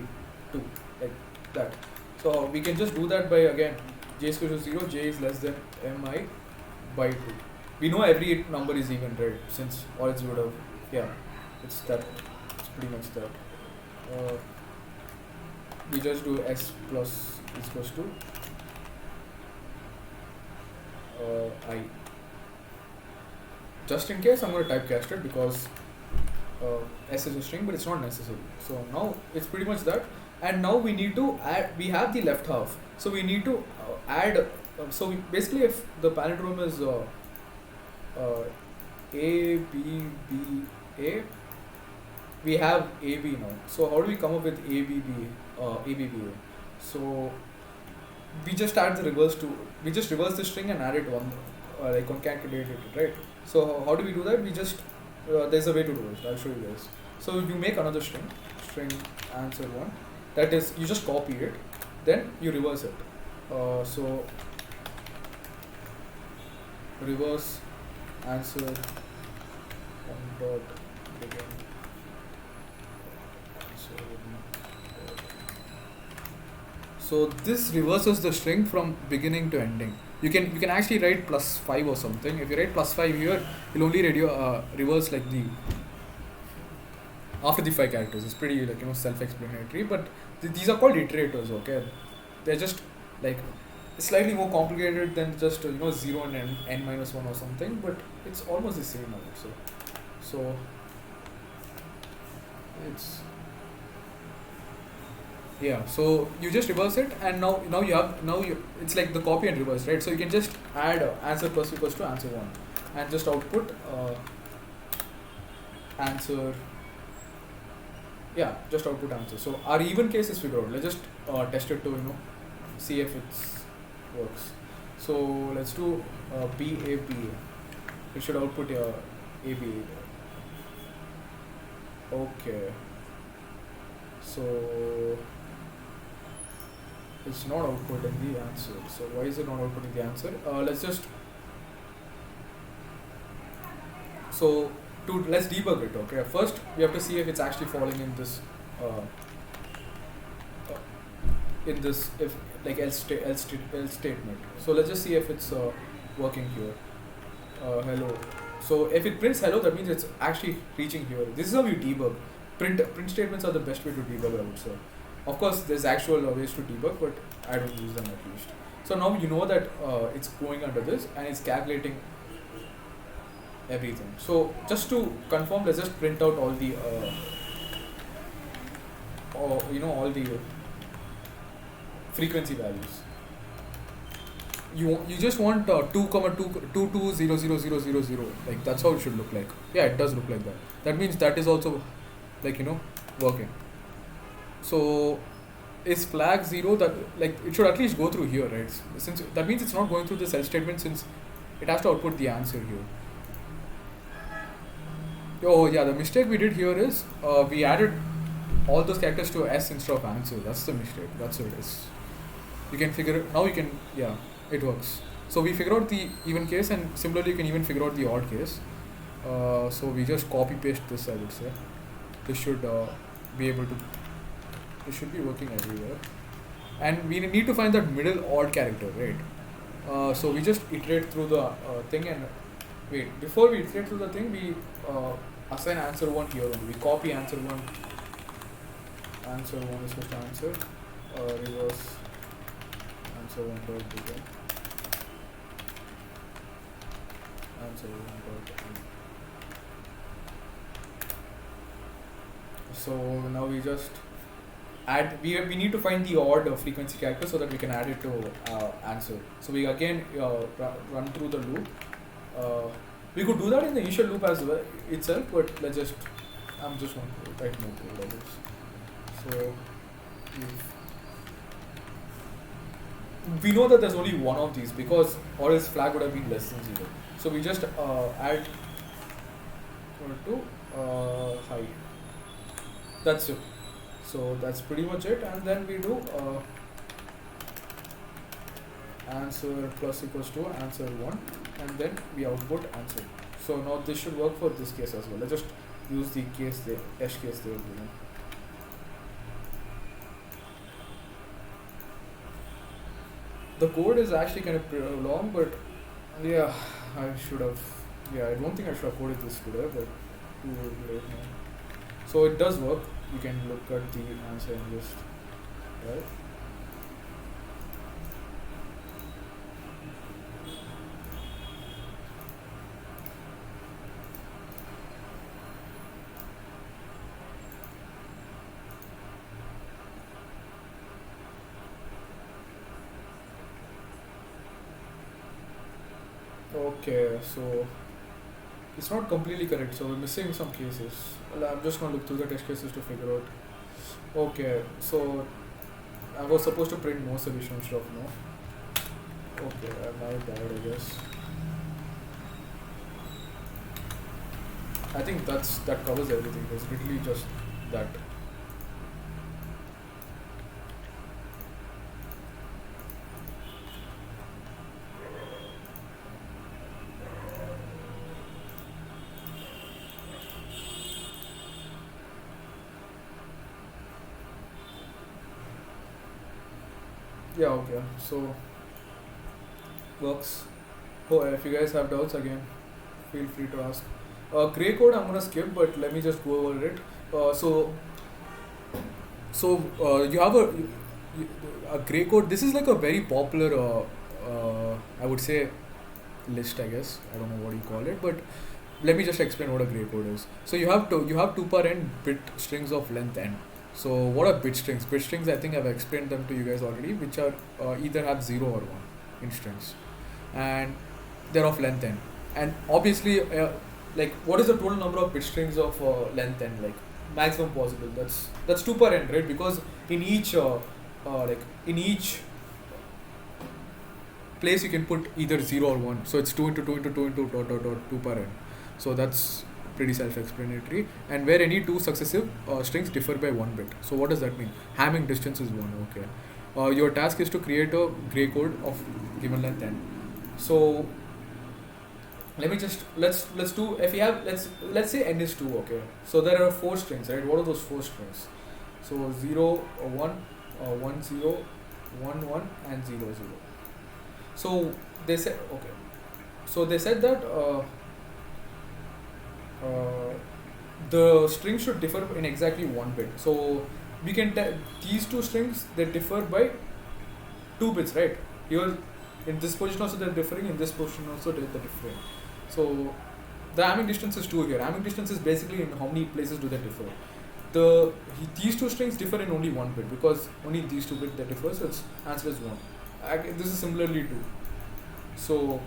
S1: 2, like that. So we can just do that by again j is equal to 0, j is less than mi by 2. We know every number is even, right? Since or else we would have it's that. It's pretty much that. We just do s plus is equals to I. Just in case, I'm going to typecast it because s is a string, but it's not necessary. So now it's pretty much that. And now we need to add. We have the left half, so we need to add. So we basically, if the palindrome is A B B A, we have A B now. So how do we come up with A B B A? So we just add the reverse to. We just reverse the string and add it one, concatenate it, right? So how do we do that? We just there's a way to do it. I'll show you guys. So you make another string answer 1. That is, you just copy it, then you reverse it. So reverse answer 1 dot begin. So this reverses the string from beginning to ending. You can actually write +5 or something. If you write +5 here, you'll only reverse like the after the 5 characters. It's pretty like self-explanatory. But these are called iterators. Okay, they're just like slightly more complicated than just 0 and n-1 or something. But it's almost the same, I would say. So it's yeah. So you just reverse it, and now you it's like the copy and reverse, right? So you can just add answer plus equals to answer 1, and just output answer. Yeah, just output answer. So our even case is figured out. Let's just test it to see if it works. So let's do BAB. It should output AB. Okay. So it's not outputting the answer. So why is it not outputting the answer? Let's just let's debug it. Okay, first we have to see if it's actually falling in this if like else statement. So let's just see if it's working here. Hello. So if it prints hello, that means it's actually reaching here. This is how you debug. Print statements are the best way to debug, I would say. Of course, there's actual ways to debug, but I don't use them at least. So now you know that it's going under this and it's calculating everything. So just to confirm, let's just print out all the all the frequency values. You just want 2,2,2,2,0,0,0,0, like that's how it should look like. Yeah, it does look like that. That means that is also like working. So is flag 0, that like it should at least go through here, right? Since that means it's not going through the else statement, since it has to output the answer here. Oh yeah, the mistake we did here is we added all those characters to S instead of answer. That's the mistake. That's what it is. You can figure it now. You can it works. So we figure out the even case, and similarly you can even figure out the odd case. So we just copy paste this, I would say. This should be able to. It should be working everywhere, and we need to find that middle odd character, right? So we just iterate through the thing, and wait, before we iterate through the thing, we assign answer 1 here only. We copy answer 1. Answer 1 is supposed to answer. Reverse answer 1 dot begin. Answer 1 dot end. So now we just add. We need to find the odd frequency character so that we can add it to answer. So we again run through the loop. We could do that in the initial loop as well itself, but let's just. I'm just going to write more code on this. So we know that there's only one of these because or else flag would have been less than 0. So we just add to high. That's it. So that's pretty much it, and then we do answer plus equals to answer 1, and then we output answer. So now this should work for this case as well. Let's just use the case there, test case there. The code is actually kind of long, but yeah, I should have. Yeah, I don't think I should have coded this today, but too late now. So it does work. You can look at the answer and just right. Okay, so it's not completely correct, so we're missing some cases. Well, I'm just going to look through the test cases to figure out. Okay, so I was supposed to print no solution instead of no. Okay, my bad, I guess. I think that covers everything. It's literally just that. Yeah, okay. So works. Oh, if you guys have doubts again, feel free to ask. Gray code I'm gonna skip, but let me just go over it. So you have a gray code. This is like a very popular, I would say, list. I guess I don't know what you call it, but let me just explain what a gray code is. So you have 2 per n bit strings of length n. So what are bit strings? Bit strings, I think I've explained them to you guys already, which are either have 0 or 1 in strings, and they're of length n. And obviously, like what is the total number of bit strings of length n? Like maximum possible. That's 2 per n, right? Because in each in each place you can put either 0 or 1. So it's 2 into 2 into 2 into dot dot dot 2 per n. So that's pretty self-explanatory. And where any two successive strings differ by 1 bit. So what does that mean? Hamming distance is 1. Okay. Your task is to create a gray code of given length n. So let me just let's do, if you have, let's say n is 2. Okay. So there are 4 strings, right? What are those 4 strings? So 0, 1, 1, 0, 1, 1, and 0, 0. So they said, okay. So they said that the string should differ in exactly 1 bit. So we can tell these two strings, they differ by 2 bits, right? Here in this position also they're differing, in this position also they're differing. So the Hamming distance is 2 here. Hamming distance is basically in how many places do they differ. These two strings differ in only 1 bit, because only these 2 bits that differ, so its answer is 1. This is similarly 2. So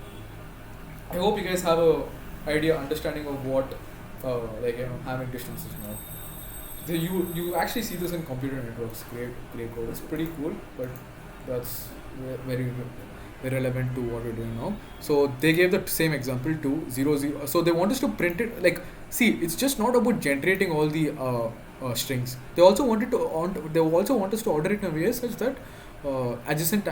S1: I hope you guys have a understanding of what Hamming distance is now. You actually see this in computer networks. Gray code. It's pretty cool, but that's very irrelevant to what we're doing now. So they gave the same example to 0, 0. So they want us to print it like, see, it's just not about generating all the strings. They also want us to order it in a way such that adjacent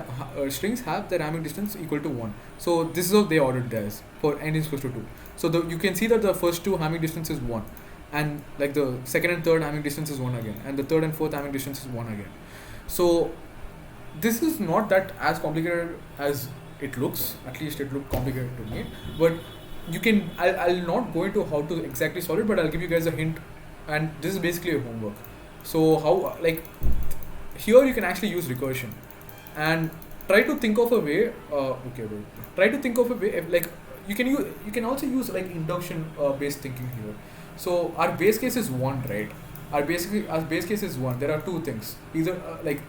S1: strings have their Hamming distance equal to 1. So this is how they ordered theirs for n is equal to 2. So you can see that the first two Hamming distance is 1, and like the second and third Hamming distance is 1 again, and the third and fourth Hamming distance is 1 again. So this is not that as complicated as it looks. At least it looked complicated to me. But you can. I'll not go into how to exactly solve it, but I'll give you guys a hint. And this is basically a homework. So how, like, here you can actually use recursion, and try to think of a way. Try to think of a way. Like you can also use like induction based thinking here. So our base case is 1, right? Our base case is 1. There are two things. Either like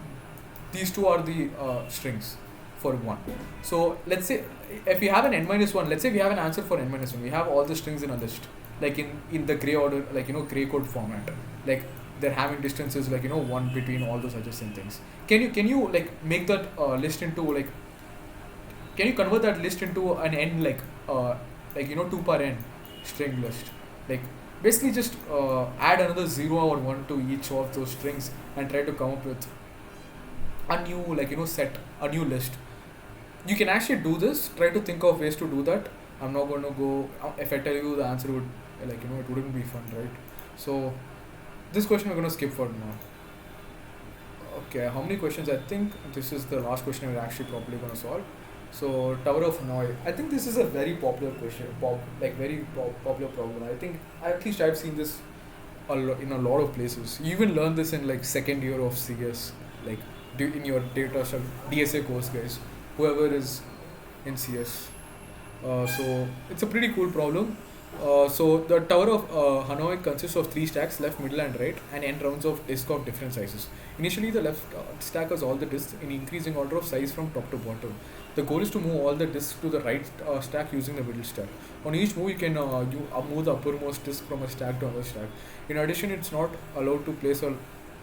S1: these two are the strings for 1. So let's say if we have an n minus 1, let's say we have an answer for n minus 1. We have all the strings in a list, like in the gray order, like gray code format. Like they're having distances like 1 between all those adjacent things. Can you like make that list into like? Can you convert that list into an n 2 per n string list? Like basically just add another 0 or 1 to each of those strings and try to come up with a new set, a new list. You can actually do this. Try to think of ways to do that. I'm not going to go, if I tell you the answer would it wouldn't be fun, right? So this question we're going to skip for now. Okay, how many questions? I think this is the last question we're actually probably going to solve. So Tower of Hanoi. I think this is a very popular question, very popular problem. I think at least I've seen this in a lot of places. You even learn this in like second year of CS, like in your data DSA course, guys. Whoever is in CS. So it's a pretty cool problem. So the Tower of Hanoi consists of 3 stacks, left, middle, and right, and n rounds of disks of different sizes. Initially, the left stack has all the disks in increasing order of size from top to bottom. The goal is to move all the disks to the right stack using the middle stack. On each move, you can move the uppermost disk from a stack to another stack. In addition, it's not allowed to place a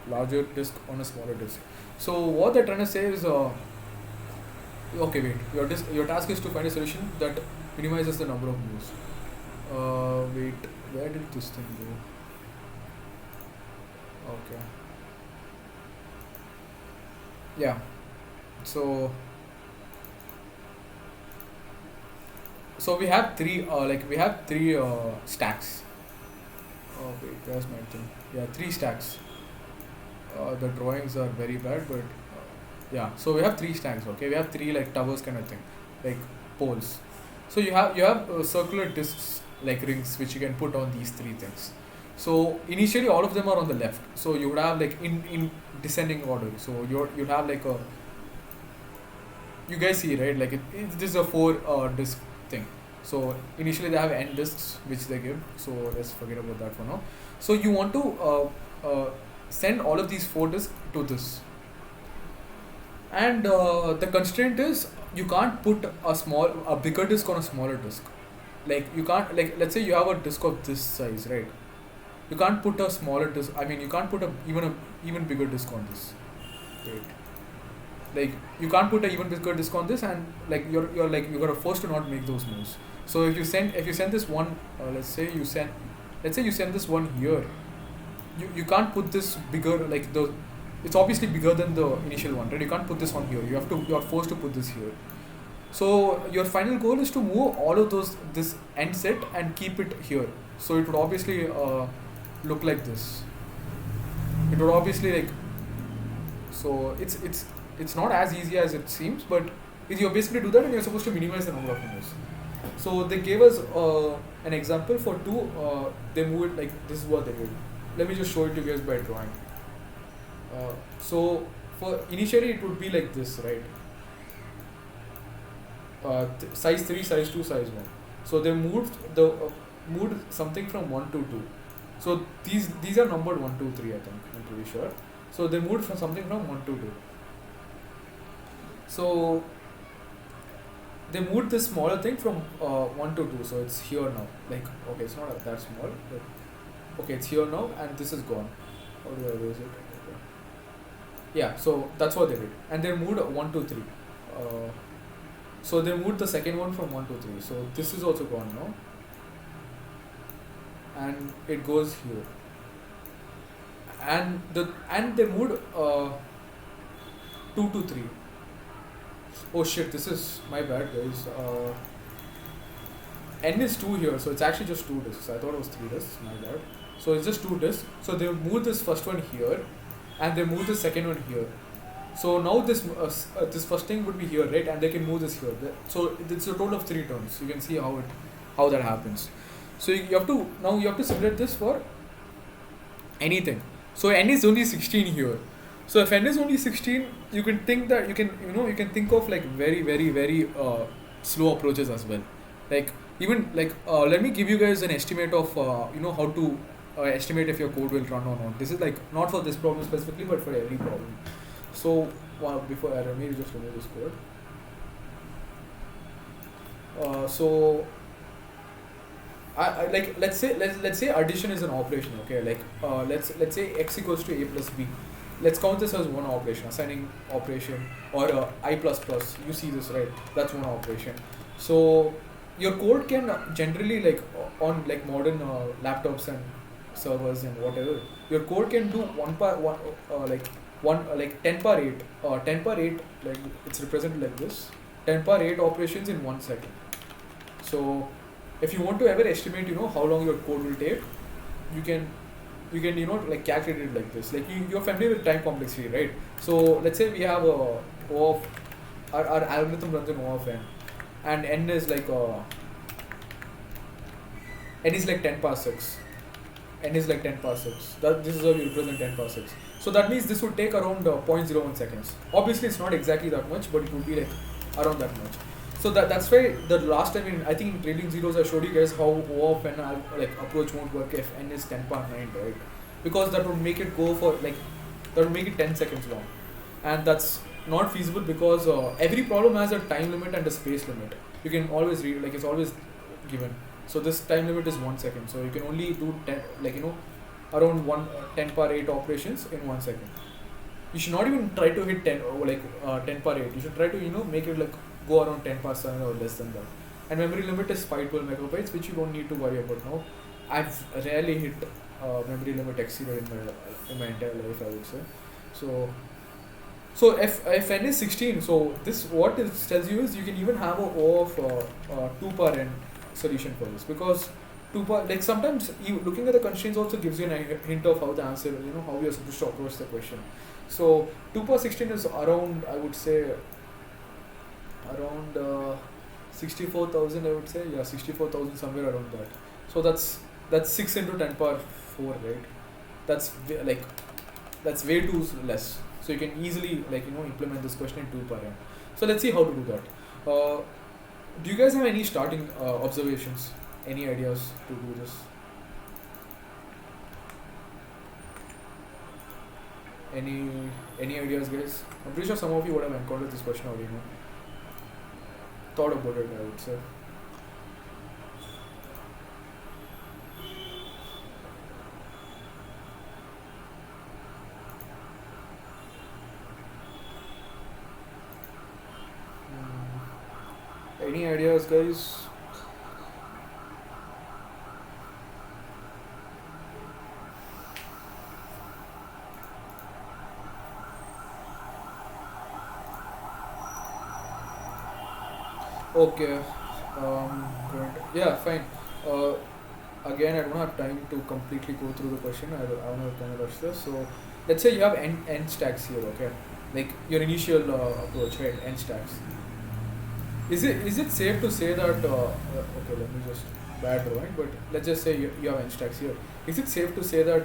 S1: larger disk on a smaller disk. So what they're trying to say is, okay, wait. Your task is to find a solution that minimizes the number of moves. Wait, where did this thing go? Okay. Yeah. So we have three stacks. Oh wait, where's my thing? Yeah, 3 stacks. The drawings are very bad, but yeah. So we have 3 stacks. Okay, we have 3 like towers kind of thing. Like poles. So you have circular discs like rings which you can put on these three things. So initially all of them are on the left. So you would have like in descending order. So you'd have like a, you guys see right, like this is a four disc thing. So initially they have n discs which they give. So let's forget about that for now. So you want to send all of these four discs to this, and the constraint is you can't put a bigger disk on a smaller disk. Like you can't, like let's say you have a disk of this size, right? You can't put a smaller disk. I mean, you can't put even bigger disk on this. Right. Like you can't put a even bigger disk on this, and like you're forced to not make those moves. So if you send this one, let's say you send this one here, you can't put this bigger, like the, it's obviously bigger than the initial one, right? You can't put this on here. You're forced to put this here. So your final goal is to move all of this end set and keep it here. So it would obviously look like this. It would obviously like, so it's not as easy as it seems, but you basically do that and you're supposed to minimize the number of moves. So they gave us an example for two. They moved it like this is what they did. Let me just show it to you guys by drawing. So for initially it would be like this, right? Size 3, size 2, size 1. So they moved something from 1 to 2. So these are numbered 1, 2, 3, I think, I'm pretty sure. So they moved from something from 1 to 2. So they moved this smaller thing from 1 to 2. So it's here now. Like, okay, it's not that small, but okay, it's here now, and this is gone. How do I erase it? Okay. Yeah, so that's what they did. And they moved 1 to 3. So they moved the second one from 1 to 3. So this is also gone now. And it goes here. And they moved 2 to 3. Oh shit, this is my bad, guys. N is 2 here, so it's actually just 2 disks. I thought it was 3 disks, my bad. So it's just 2 disks. So they moved this first one here, and they moved the second one here. So now this first thing would be here, right? And they can move this here. So it's a total of 3 turns. You can see how that happens. So you have to simulate this for anything. So n is only 16 here. So if n is only 16, you can think that you can think of like very very very slow approaches as well. Like even like let me give you guys an estimate of how to estimate if your code will run or not. This is like not for this problem specifically, but for every problem. So before let me just remove this code. So I like let's say addition is an operation. Okay, like let's say x equals to a plus b. Let's count this as one operation, assigning operation, or I plus plus. You see this, right? That's one operation. So your code can generally, like on like modern laptops and servers and whatever, your code can do 10 power 8 10 power 8, like it's represented like this, 10 power 8 operations in 1 second. So if you want to ever estimate how long your code will take, you can like calculate it like this. Like you're familiar with time complexity, right? So let's say we have a O of our algorithm runs in O of n, and n is like 10 power 6. N is like 10 power 6. This is how you represent 10 power 6. So that means this would take around 0.01 seconds. Obviously it's not exactly that much, but it would be like around that much. So that's why the last time I think in trailing zeros I showed you guys how O of n like approach won't work if n is 10 power 9, right? Because that would make it go for that would make it 10 seconds long, and that's not feasible because every problem has a time limit and a space limit. You can always read, like it's always given. So this time limit is 1 second. So you can only do 10, around 10 power 8 operations in 1 second. You should not even try to hit 10 10 power 8. You should try to make it like go around 10 power 7 or less than that. And memory limit is 512 megabytes, which you don't need to worry about now. I've rarely hit memory limit exceeded in my entire life, I would say. So if n is 16, so this what it tells you is you can even have a O of 2 power n solution for this, because 2 power, like sometimes looking at the constraints also gives you a hint of how the answer, how you're supposed to approach the question. So 2 power 16 is around, I would say, around 64,000 I would say, yeah, 64,000 somewhere around that. So that's 6 into 10 power 4, right? That's like that's way too less. So you can easily implement this question in 2 per n. So let's see how to do that. Do you guys have any starting observations? Any ideas to do this? Any any ideas, guys? I'm pretty sure some of you would have encountered this question already. Thought about it, I would say. Any ideas, guys? Okay. Good. Yeah, fine. Uh, Again, I don't have time to completely go through the question. I want to kind of rush this. So, let's say you have n stacks here. Okay, like your initial approach, right? N stacks. Is it safe to say that? Okay, let me just bad drawing, but let's just say you have n stacks here. Is it safe to say that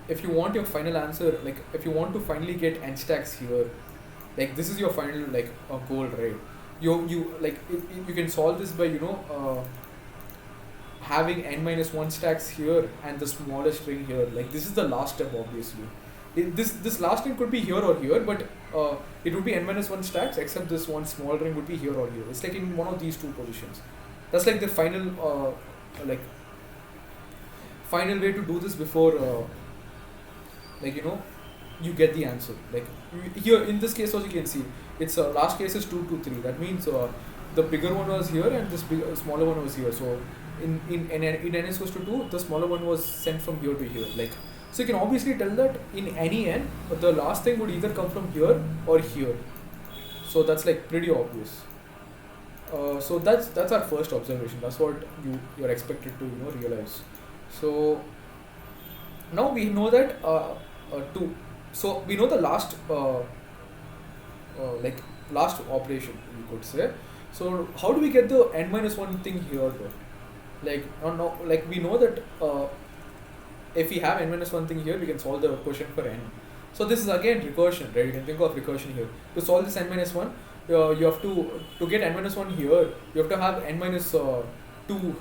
S1: if you want your final answer, like if you want to finally get n stacks here, like this is your final goal, right? You can solve this by having n minus 1 stacks here and the smallest ring here. Like this is the last step, obviously. This last ring could be here or here, but it would be n minus 1 stacks, except this one small ring would be here or here. It's like in one of these two positions. That's like the like final way to do this before you get the answer. Like here in this case also you can see it's last case is 2 to 3. That means the bigger one was here and this smaller one was here. So in n is equals to 2, the smaller one was sent from here to here. Like so you can obviously tell that in any n, the last thing would either come from here or here. So that's like pretty obvious. So that's our first observation. That's what you're expected to realize. So now we know that two. So we know the last last operation, we could say. So how do we get the n minus 1 thing here though? Like we know that if we have n minus 1 thing here, we can solve the question for n. So this is again recursion, right? You can think of recursion here. To solve this n minus 1, you have to get n minus 1 here, you have to have n minus 2,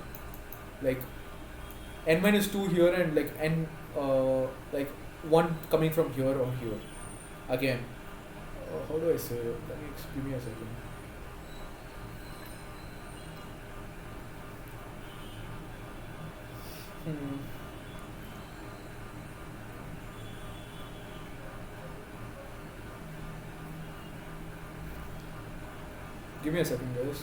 S1: like n minus 2 here and like n 1 coming from here or here. Again, how do I say it? Give me a second. Give me a second, guys.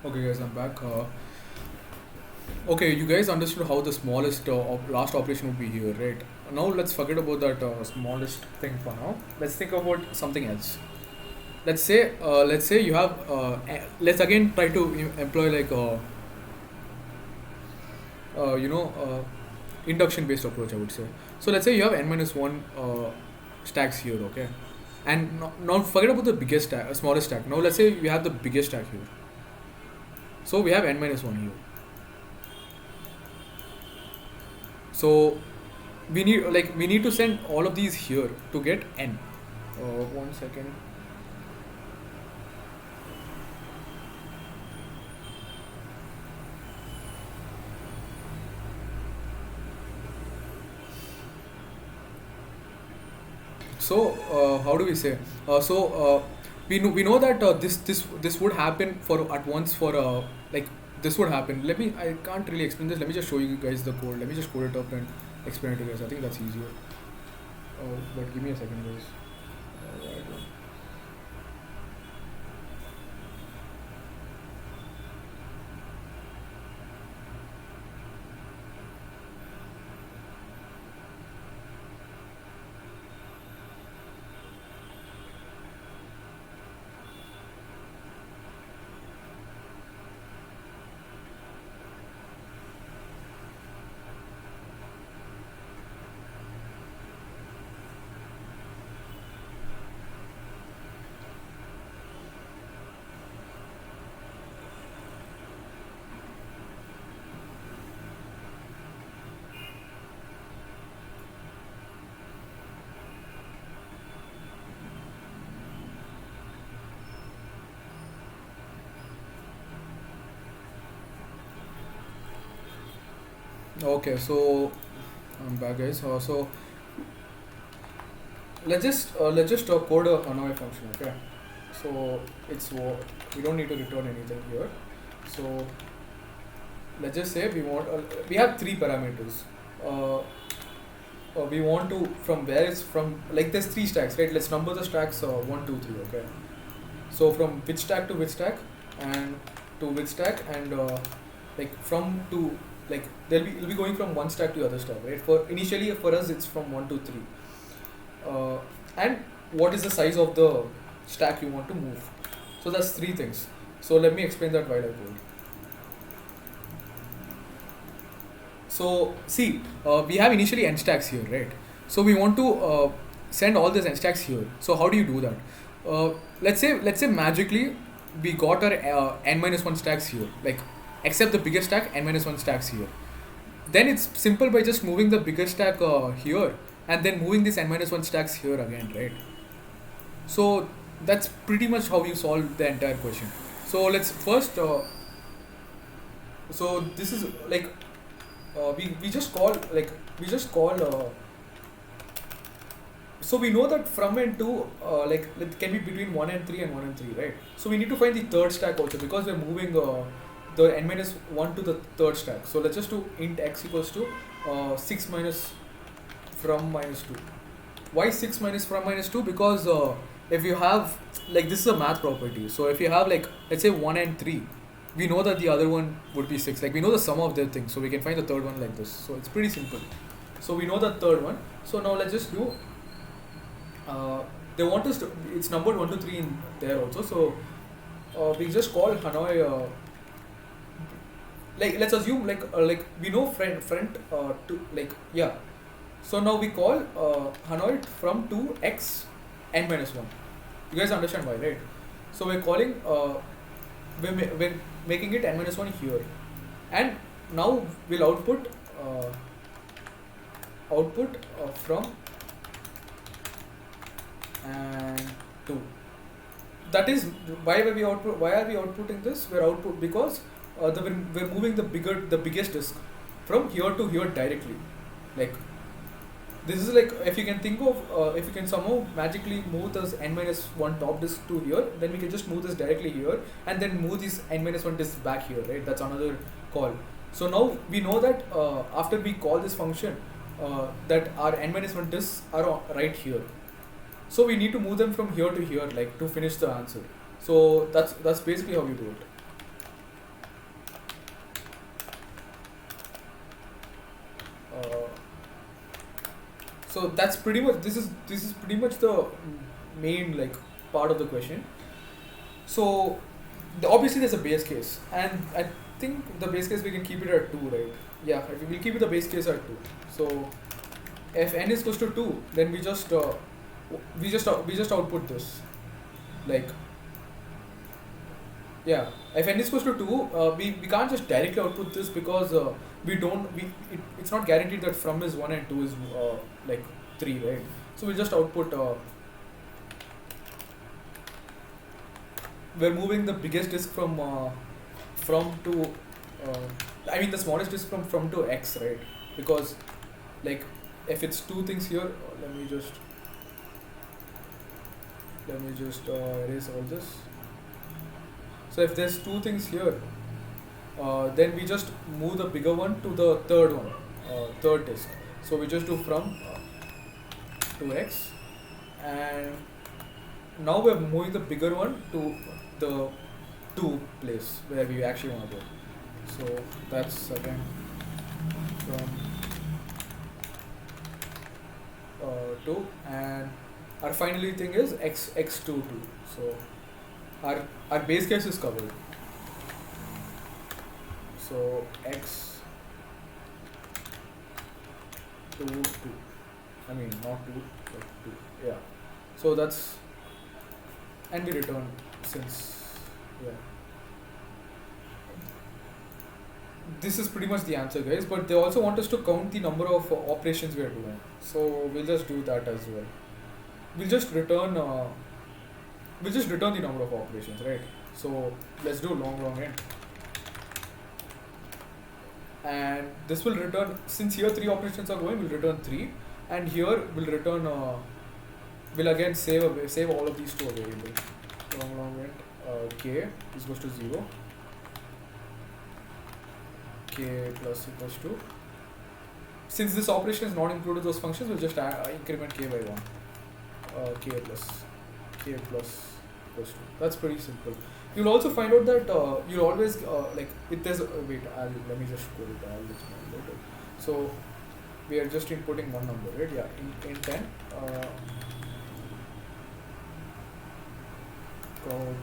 S1: Okay, guys, I'm back. Okay, you guys understood how the smallest last operation would be here, right? Now let's forget about that smallest thing for now. Let's think about something else. Let's say you have let's again try to employ like induction based approach, I would say. So let's say you have n minus 1 stacks here, okay, and now forget about the biggest stack, smallest stack. Now let's say we have the biggest stack here, so we have n minus 1 here. So we need to send all of these here to get n. 1 second. So how do we say? We know that this would happen for at once for like this would happen. I can't really explain this. Let me just show you guys the code. Let me just code it up and explain it to you guys. I think that's easier. But give me a second, guys. Alright. Okay, so I'm back, guys. So let's just code a annoy function. Okay, so we don't need to return anything here. So let's just say we have three parameters. We want to from where it's from, like there's three stacks, right? Let's number the stacks 1 2 3. Okay, so from which stack to which stack and to which stack, and like from to like it'll be going from one stack to the other stack, right? For initially for us it's from 1 to 3, and what is the size of the stack you want to move. So that's three things. So let me explain that while I code. So see, we have initially n stacks here, right? So we want to send all these n stacks here. So how do you do that? Let's say magically we got our n minus 1 stacks here, like except the biggest stack n minus 1 stacks here. Then it's simple by just moving the biggest stack here and then moving this n minus 1 stacks here again, right? So that's pretty much how you solve the entire question. So let's first so this is like we just call so we know that from and to like it can be between 1 and 3 and 1 and 3, right? So we need to find the third stack also, because we're moving the n minus 1 to the third stack. So let's just do int x equals to 6 minus from minus 2. Why 6 minus from minus 2? Because if you have, like, this is a math property. So if you have, like, let's say 1 and 3, we know that the other one would be 6. Like, we know the sum of their things, so we can find the third one like this. So it's pretty simple. So we know the third one. So now let's just do they want us to, it's numbered 1 to 3 in there also. So we just call Hanoi like, let's assume like we know friend to, like, yeah. So now we call Hanoi from to x n minus 1. You guys understand why, right? So we're calling we're making it n minus 1 here, and now we'll output from and 2. That is why are we outputting this? We're output because we're moving the biggest disk from here to here directly. Like, this is like, if you can think of if you can somehow magically move this n minus 1 top disk to here, then we can just move this directly here and then move this n minus 1 disk back here, right? That's another call. So now we know that after we call this function that our n minus 1 disks are right here. So we need to move them from here to here, like, to finish the answer. So that's basically how you do it. So that's pretty much, this is pretty much the main like part of the question. So obviously there's a base case, and I think the base case we can keep it at 2, right? Yeah, we'll keep it the base case at 2. So if n is equals to 2, then we just output this, like, yeah. If n is equals to 2, we can't just directly output this because we don't we it's not guaranteed that from is 1 and 2 is like 3, right? So we just output we're moving the biggest disk from to I mean the smallest disk from to x, right? Because like if it's two things here, let me just erase all this. So if there's two things here, then we just move the bigger one to the third one, third disk. So we just do from to x, and now we're moving the bigger one to the 2 place where we actually want to go. So that's again from 2, and our finally thing is x2 2. So our base case is covered. So x 2 2. I mean not 2 but 2. Yeah. So that's, and we return since, yeah. This is pretty much the answer, guys, but they also want us to count the number of operations we are doing. So we'll just do that as well. We'll just return the number of operations, right? So let's do long int. And this will return, since here 3 operations are going, we'll return 3, and here we'll return we'll again save all of these to a variable. Long int k is equals to 0, k plus equals to, since this operation is not included those functions, we'll just increment k by 1, k plus equals to. That's pretty simple. You'll also find out that you'll always like if there's wait, let me just code it. I'll explain later. So we are just inputting one number, right? Yeah, in 10 code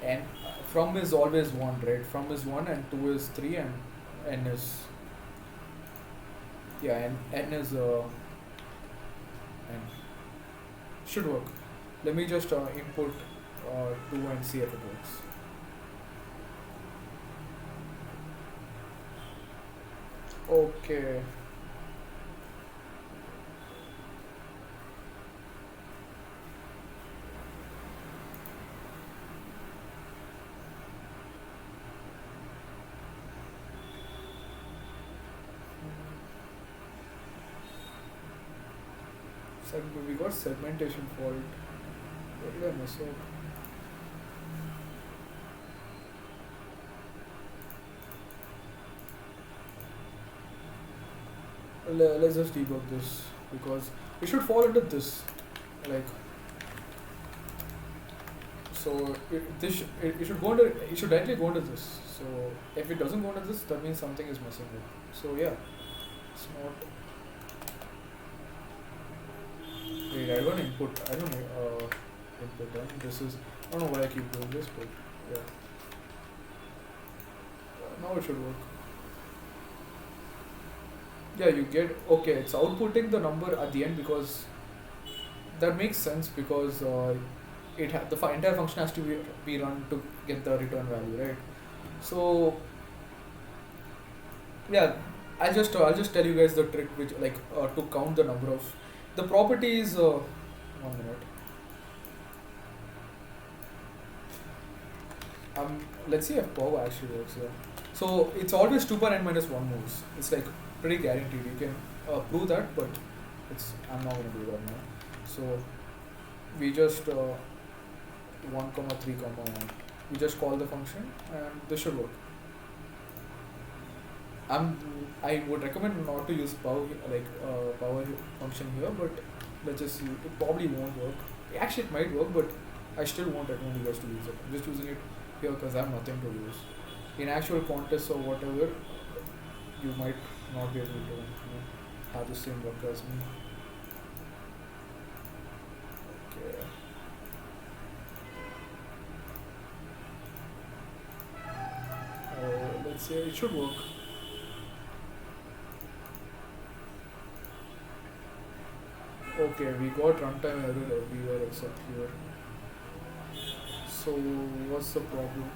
S1: and from is always 1, right? From is 1 and 2 is 3 and n is, yeah, and n is n should work. Let me just input 2 and see if it works. Okay. We got segmentation fault. What did I mess up? Let's just debug this, because it should fall into this, like, so it should go into, it should directly go into this. So if it doesn't go into this, that means something is messing with. So yeah, it's not. Wait, I don't input. I don't input. This is. I don't know why I keep doing this, but yeah. Now it should work. Yeah, you get, okay. It's outputting the number at the end, because that makes sense, because the entire function has to be run to get the return value, right? So yeah, I'll just tell you guys the trick, which like to count the number of the properties. 1 minute. Let's see if power actually works here. So it's always 2 power n minus 1 moves. It's like pretty guaranteed. You can prove that, but I'm not going to do that now. So we just 1, 3, 1. We just call the function, and this should work. I would recommend not to use power function here, but let's just see. It probably won't work. Actually, it might work, but I still won't recommend you guys to use it. I'm just using it here because I have nothing to use. In actual contests or whatever, you might not be able to have the same work as me. Okay. Let's say it should work. Okay, we got runtime error everywhere except here. So what's the problem?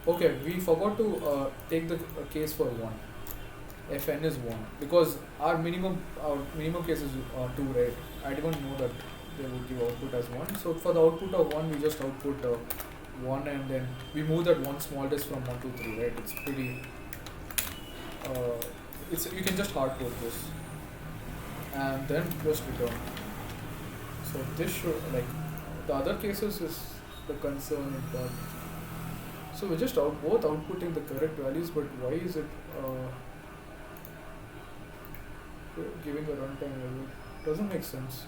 S1: Okay, we forgot to take the case for 1. If n is 1, because our minimum case is 2, right? I didn't know that they would give output as 1. So for the output of 1, we just output 1, and then we move that one small disk from 1 to 3, right? It's pretty. Uh, it's you can just hard code this, and then just return. So this should, like, the other cases is the concern, but so we're just both outputting the correct values, but why is it giving a runtime error? Doesn't make sense.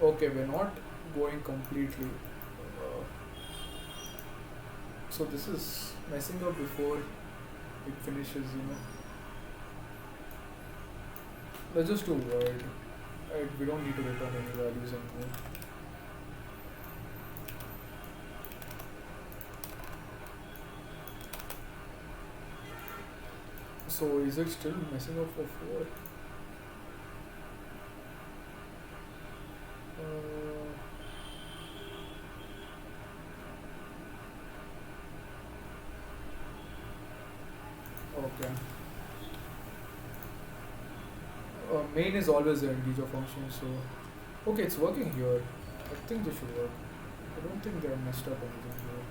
S1: Okay, we're not going completely. Uh, so this is messing up before it finishes. Let's just do void. We don't need to return any values anymore. So is it still messing up for 4? Okay. Main is always an integer function, so okay, it's working here. I think this should work. I don't think they're messed up anything here.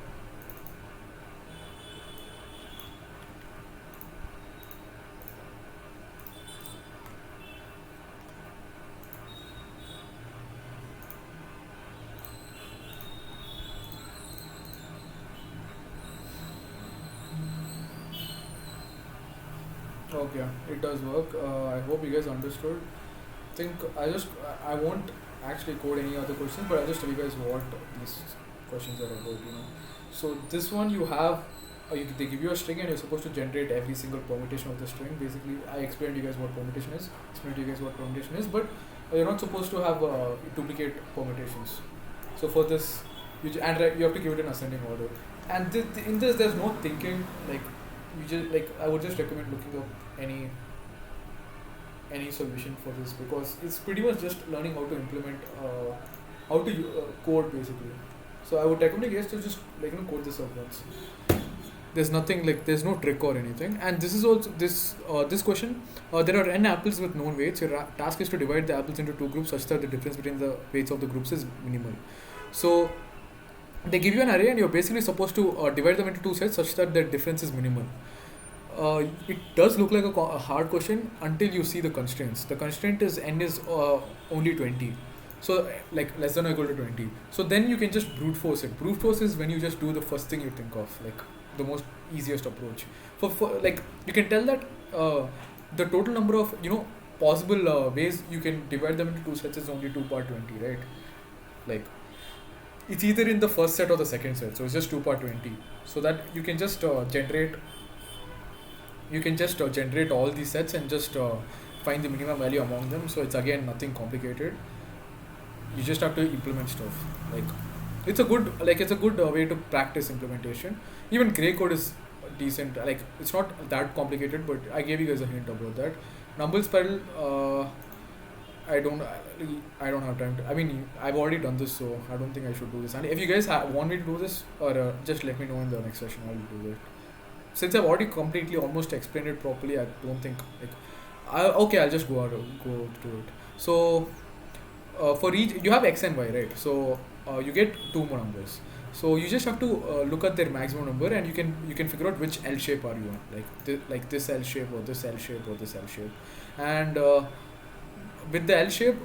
S1: Okay, it does work. I hope you guys understood. I won't actually code any other questions, but I'll just tell you guys what these questions are about. So this one you have, they give you a string and you're supposed to generate every single permutation of the string. Basically, I explained to you guys what permutation is, but you're not supposed to have duplicate permutations. So for this, you have to give it an ascending order. And in this, there's no thinking. Like, I would just recommend looking up any solution for this, because it's pretty much just learning how to implement how to code basically. So I would recommend you guys to just code this up once. There's no trick or anything. And this is also this question. There are n apples with known weights. Your task is to divide the apples into two groups such that the difference between the weights of the groups is minimal. So they give you an array and you're basically supposed to divide them into two sets such that the difference is minimal. It does look like a hard question until you see the constraints. The constraint is n is only 20, so like less than or equal to 20. So then you can just brute force it. Brute force is when you just do the first thing you think of, like the most easiest approach. For like, you can tell that the total number of possible ways you can divide them into two sets is only 2 power 20, right? Like, it's either in the first set or the second set, so it's just 2 power 20. So that you can just generate all these sets and just find the minimum value among them. So it's again nothing complicated. You just have to implement stuff. Like, it's a good way to practice implementation. Even gray code is decent. Like, it's not that complicated, but I gave you guys a hint about that. Numble spiral, I don't have time to. I mean, I've already done this, so I don't think I should do this. And if you guys want me to do this, or just let me know in the next session, I will do it. Since I've already completely almost explained it properly, I don't think I'll just go through it. So for each, you have x and y, right? So you get two more numbers. So you just have to look at their maximum number, and you can figure out which L shape are you on, like this L shape or this L shape or this L shape, and with the L shape.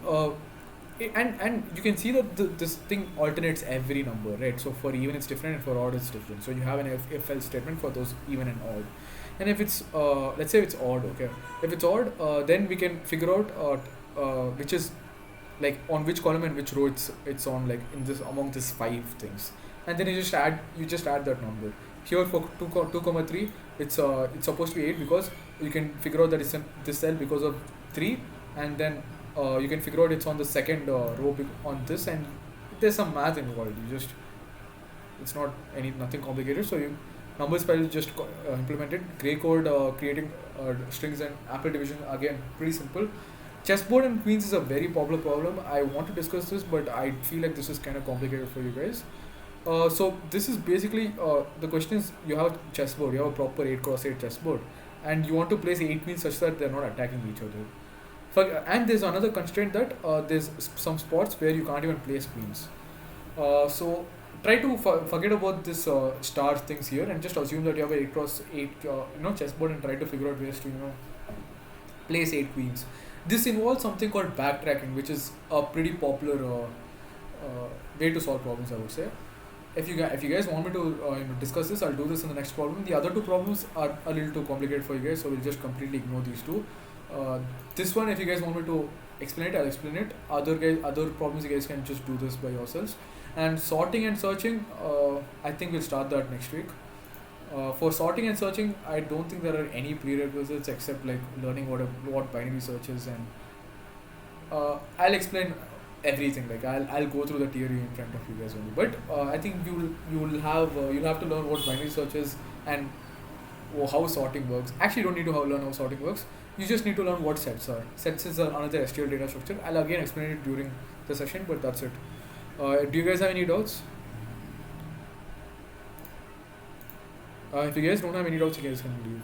S1: And you can see that this thing alternates every number, right? So for even it's different, and for odd it's different. So you have an if else statement for those even and odd. And if it's let's say it's odd, okay. If it's odd, then we can figure out which is like on which column and which row it's on, like in this among these five things, and then you just add that number. Here for 2 comma 3, it's supposed to be 8 because you can figure out that it's in this cell because of 3, and then you can figure out it's on the second row on this, and there's some math involved. You just it's not nothing complicated. So you numbers file just implemented. Gray code creating strings and apple division, again pretty simple. Chessboard and queens is a very popular problem. I want to discuss this, but I feel like this is kind of complicated for you guys. So this is basically the question is, you have chessboard, you have a proper 8x8 chessboard, and you want to place 8 queens such that they're not attacking each other. And there's another constraint that there's some spots where you can't even place queens. So try to forget about this star things here and just assume that you have a 8x8 chessboard, and try to figure out ways to place 8 queens. This involves something called backtracking, which is a pretty popular way to solve problems, I would say. If you guys want me to discuss this, I'll do this in the next problem. The other two problems are a little too complicated for you guys, so we'll just completely ignore these two. This one, if you guys want me to explain it, I'll explain it. Other problems, you guys can just do this by yourselves. And sorting and searching, I think we'll start that next week. For sorting and searching, I don't think there are any prerequisites except like learning what binary search is, and I'll explain everything. Like I'll go through the theory in front of you guys only. But I think you'll have to learn what binary search is and how sorting works. Actually, you don't need to learn how sorting works. You just need to learn what sets are. Sets is another SQL data structure. I'll again explain it during the session, but that's it. Do you guys have any doubts? If you guys don't have any doubts, you guys can leave.